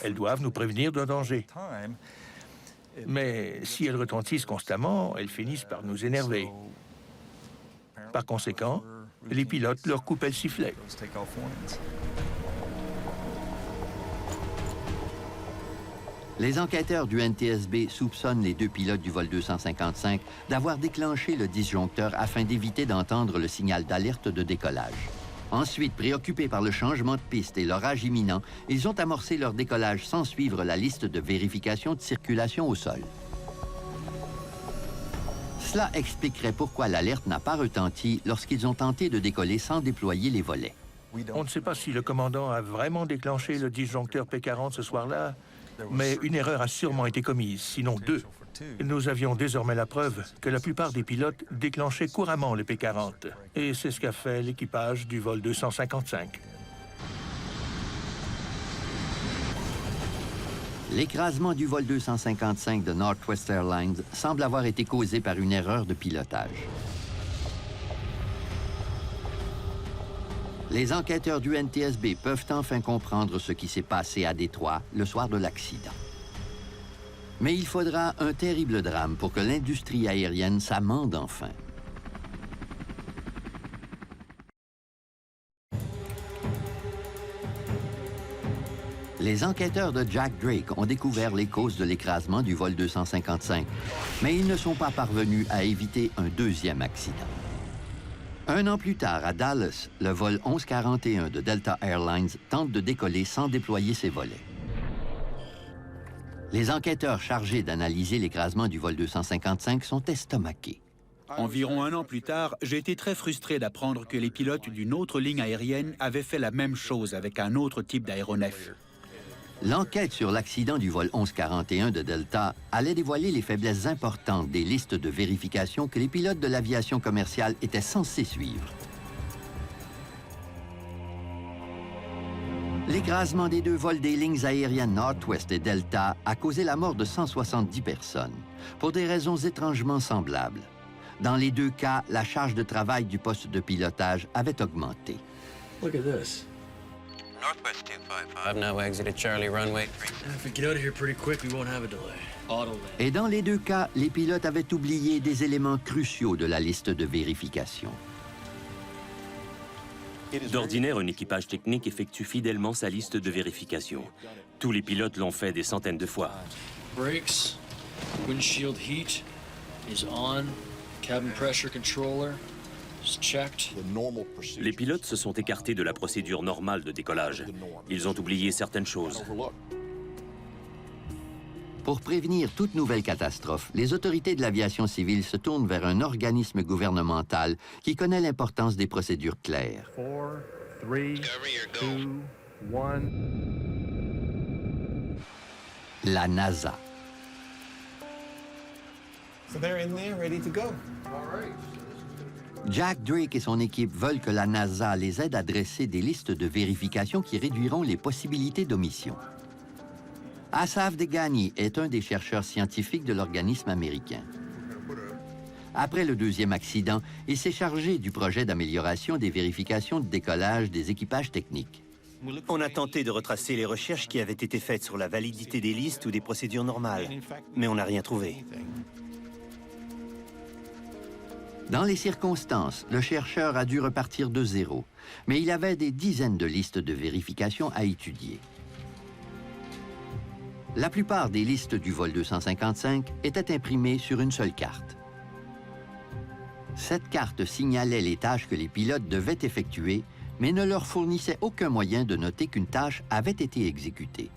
Elles doivent nous prévenir d'un danger. « Mais si elles retentissent constamment, elles finissent par nous énerver. Par conséquent, les pilotes leur coupaient le sifflet. Les enquêteurs du NTSB soupçonnent les deux pilotes du vol 255 d'avoir déclenché le disjoncteur afin d'éviter d'entendre le signal d'alerte de décollage. Ensuite, préoccupés par le changement de piste et l'orage imminent, ils ont amorcé leur décollage sans suivre la liste de vérification de circulation au sol. Cela expliquerait pourquoi l'alerte n'a pas retenti lorsqu'ils ont tenté de décoller sans déployer les volets. On ne sait pas si le commandant a vraiment déclenché le disjoncteur P40 ce soir-là, mais une erreur a sûrement été commise, sinon deux. Nous avions désormais la preuve que la plupart des pilotes déclenchaient couramment le P40. Et c'est ce qu'a fait l'équipage du vol 255. L'écrasement du vol 255 de Northwest Airlines semble avoir été causé par une erreur de pilotage. Les enquêteurs du NTSB peuvent enfin comprendre ce qui s'est passé à Détroit le soir de l'accident. Mais il faudra un terrible drame pour que l'industrie aérienne s'amende enfin. Les enquêteurs de Jack Drake ont découvert les causes de l'écrasement du vol 255, mais ils ne sont pas parvenus à éviter un deuxième accident. Un an plus tard, à Dallas, le vol 1141 de Delta Airlines tente de décoller sans déployer ses volets. Les enquêteurs chargés d'analyser l'écrasement du vol 255 sont estomaqués. Environ un an plus tard, j'ai été très frustré d'apprendre que les pilotes d'une autre ligne aérienne avaient fait la même chose avec un autre type d'aéronef. L'enquête sur l'accident du vol 1141 de Delta allait dévoiler les faiblesses importantes des listes de vérification que les pilotes de l'aviation commerciale étaient censés suivre. L'écrasement des deux vols des lignes aériennes Northwest et Delta a causé la mort de 170 personnes, pour des raisons étrangement semblables. Dans les deux cas, la charge de travail du poste de pilotage avait augmenté. Look at this. Northwest 255, now exited Charlie Runway 3. If we get out of here pretty quick, we won't have a delay. Auto land. Et dans les deux cas, les pilotes avaient oublié des éléments cruciaux de la liste de vérification. D'ordinaire, un équipage technique effectue fidèlement sa liste de vérification. Tous les pilotes l'ont fait des centaines de fois. Brakes, windshield heat is on, cabin pressure controller is checked. Les pilotes se sont écartés de la procédure normale de décollage. Ils ont oublié certaines choses. Pour prévenir toute nouvelle catastrophe, les autorités de l'aviation civile se tournent vers un organisme gouvernemental qui connaît l'importance des procédures claires. 4, 3, 2, 1. La NASA. So they're in there, ready to go. Jack Drake et son équipe veulent que la NASA les aide à dresser des listes de vérification qui réduiront les possibilités d'omission. Asaf Degani est un des chercheurs scientifiques de l'organisme américain. Après le deuxième accident, il s'est chargé du projet d'amélioration des vérifications de décollage des équipages techniques. On a tenté de retracer les recherches qui avaient été faites sur la validité des listes ou des procédures normales, mais on n'a rien trouvé. Dans les circonstances, le chercheur a dû repartir de zéro, mais il avait des dizaines de listes de vérification à étudier. La plupart des listes du vol 255 étaient imprimées sur une seule carte. Cette carte signalait les tâches que les pilotes devaient effectuer, mais ne leur fournissait aucun moyen de noter qu'une tâche avait été exécutée.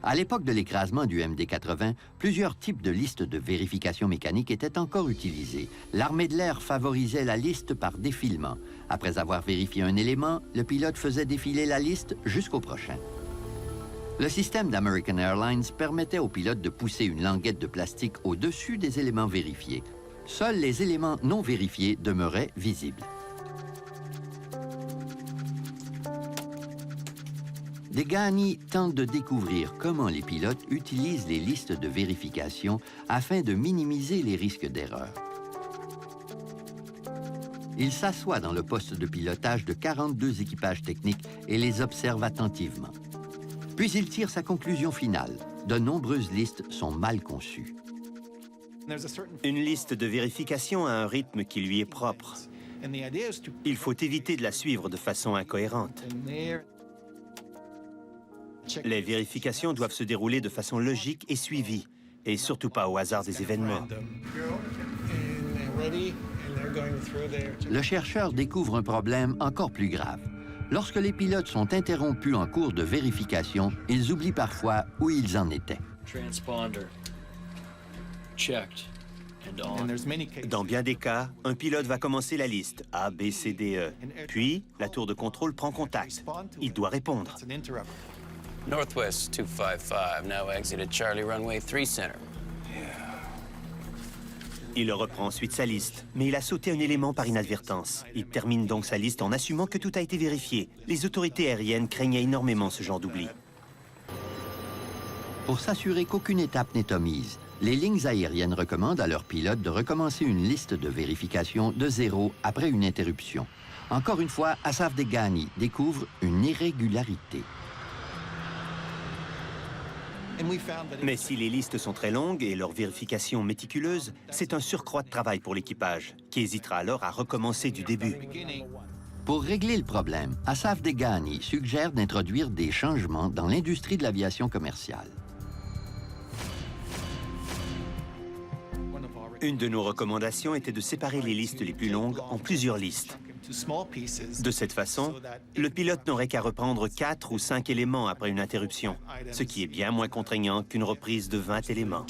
À l'époque de l'écrasement du MD-80, plusieurs types de listes de vérification mécanique étaient encore utilisées. L'armée de l'air favorisait la liste par défilement. Après avoir vérifié un élément, le pilote faisait défiler la liste jusqu'au prochain. Le système d'American Airlines permettait aux pilotes de pousser une languette de plastique au-dessus des éléments vérifiés. Seuls les éléments non vérifiés demeuraient visibles. Degani tente de découvrir comment les pilotes utilisent les listes de vérification afin de minimiser les risques d'erreur. Il s'assoit dans le poste de pilotage de 42 équipages techniques et les observe attentivement. Puis il tire sa conclusion finale. De nombreuses listes sont mal conçues. Une liste de vérification a un rythme qui lui est propre. Il faut éviter de la suivre de façon incohérente. Les vérifications doivent se dérouler de façon logique et suivie, et surtout pas au hasard des événements. Le chercheur découvre un problème encore plus grave. Lorsque les pilotes sont interrompus en cours de vérification, ils oublient parfois où ils en étaient. Transponder. Checked. And on. Dans bien des cas, un pilote va commencer la liste A, B, C, D, E. Puis, la tour de contrôle prend contact. Il doit répondre. Northwest 255, now exit at Charlie Runway 3 Center. Il reprend ensuite sa liste, mais il a sauté un élément par inadvertance. Il termine donc sa liste en assumant que tout a été vérifié. Les autorités aériennes craignaient énormément ce genre d'oubli. Pour s'assurer qu'aucune étape n'est omise, les lignes aériennes recommandent à leurs pilotes de recommencer une liste de vérification de zéro après une interruption. Encore une fois, Asaf Degani découvre une irrégularité. Mais si les listes sont très longues et leur vérification méticuleuse, c'est un surcroît de travail pour l'équipage, qui hésitera alors à recommencer du début. Pour régler le problème, Asaf Degani suggère d'introduire des changements dans l'industrie de l'aviation commerciale. Une de nos recommandations était de séparer les listes les plus longues en plusieurs listes. De cette façon, le pilote n'aurait qu'à reprendre 4 ou 5 éléments après une interruption, ce qui est bien moins contraignant qu'une reprise de 20 éléments.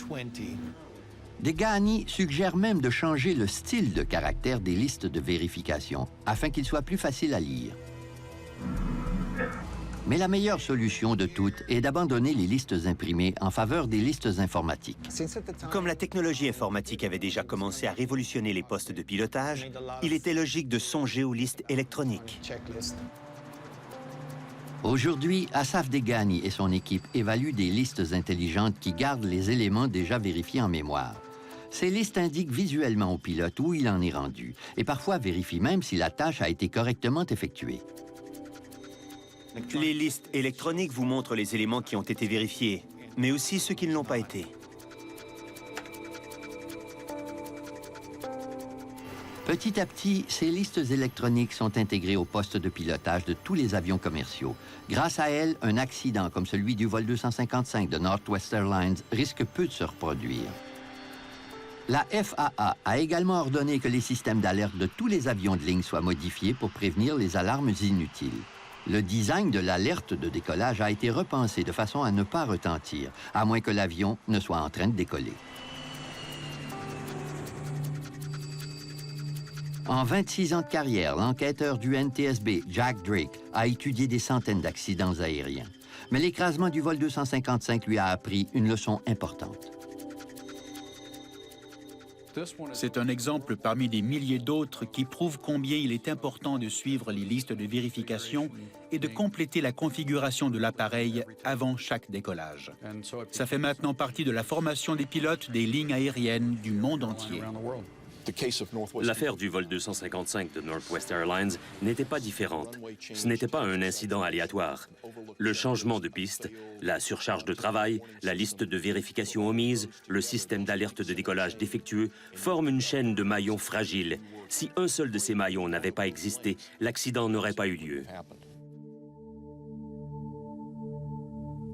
Degani suggère même de changer le style de caractère des listes de vérification afin qu'il soit plus facile à lire. Mais la meilleure solution de toutes est d'abandonner les listes imprimées en faveur des listes informatiques. Comme la technologie informatique avait déjà commencé à révolutionner les postes de pilotage, il était logique de songer aux listes électroniques. Aujourd'hui, Asaf Degani et son équipe évaluent des listes intelligentes qui gardent les éléments déjà vérifiés en mémoire. Ces listes indiquent visuellement au pilote où il en est rendu et parfois vérifient même si la tâche a été correctement effectuée. Les listes électroniques vous montrent les éléments qui ont été vérifiés, mais aussi ceux qui ne l'ont pas été. Petit à petit, ces listes électroniques sont intégrées au poste de pilotage de tous les avions commerciaux. Grâce à elles, un accident comme celui du vol 255 de Northwest Airlines risque peu de se reproduire. La FAA a également ordonné que les systèmes d'alerte de tous les avions de ligne soient modifiés pour prévenir les alarmes inutiles. Le design de l'alerte de décollage a été repensé de façon à ne pas retentir, à moins que l'avion ne soit en train de décoller. En 26 ans de carrière, l'enquêteur du NTSB, Jack Drake, a étudié des centaines d'accidents aériens. Mais l'écrasement du vol 255 lui a appris une leçon importante. C'est un exemple parmi des milliers d'autres qui prouvent combien il est important de suivre les listes de vérification et de compléter la configuration de l'appareil avant chaque décollage. Ça fait maintenant partie de la formation des pilotes des lignes aériennes du monde entier. L'affaire du vol 255 de Northwest Airlines n'était pas différente. Ce n'était pas un incident aléatoire. Le changement de piste, la surcharge de travail, la liste de vérification omise, le système d'alerte de décollage défectueux forment une chaîne de maillons fragiles. Si un seul de ces maillons n'avait pas existé, l'accident n'aurait pas eu lieu.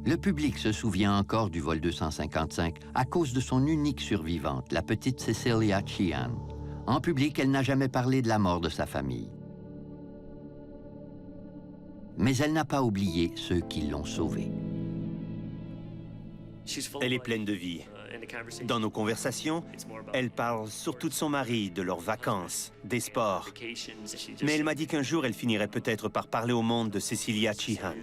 Le public se souvient encore du vol 255 à cause de son unique survivante, la petite Cecilia Sheehan. En public, elle n'a jamais parlé de la mort de sa famille. Mais elle n'a pas oublié ceux qui l'ont sauvée. Elle est pleine de vie. Dans nos conversations, elle parle surtout de son mari, de leurs vacances, des sports. Mais elle m'a dit qu'un jour, elle finirait peut-être par parler au monde de Cecilia Sheehan.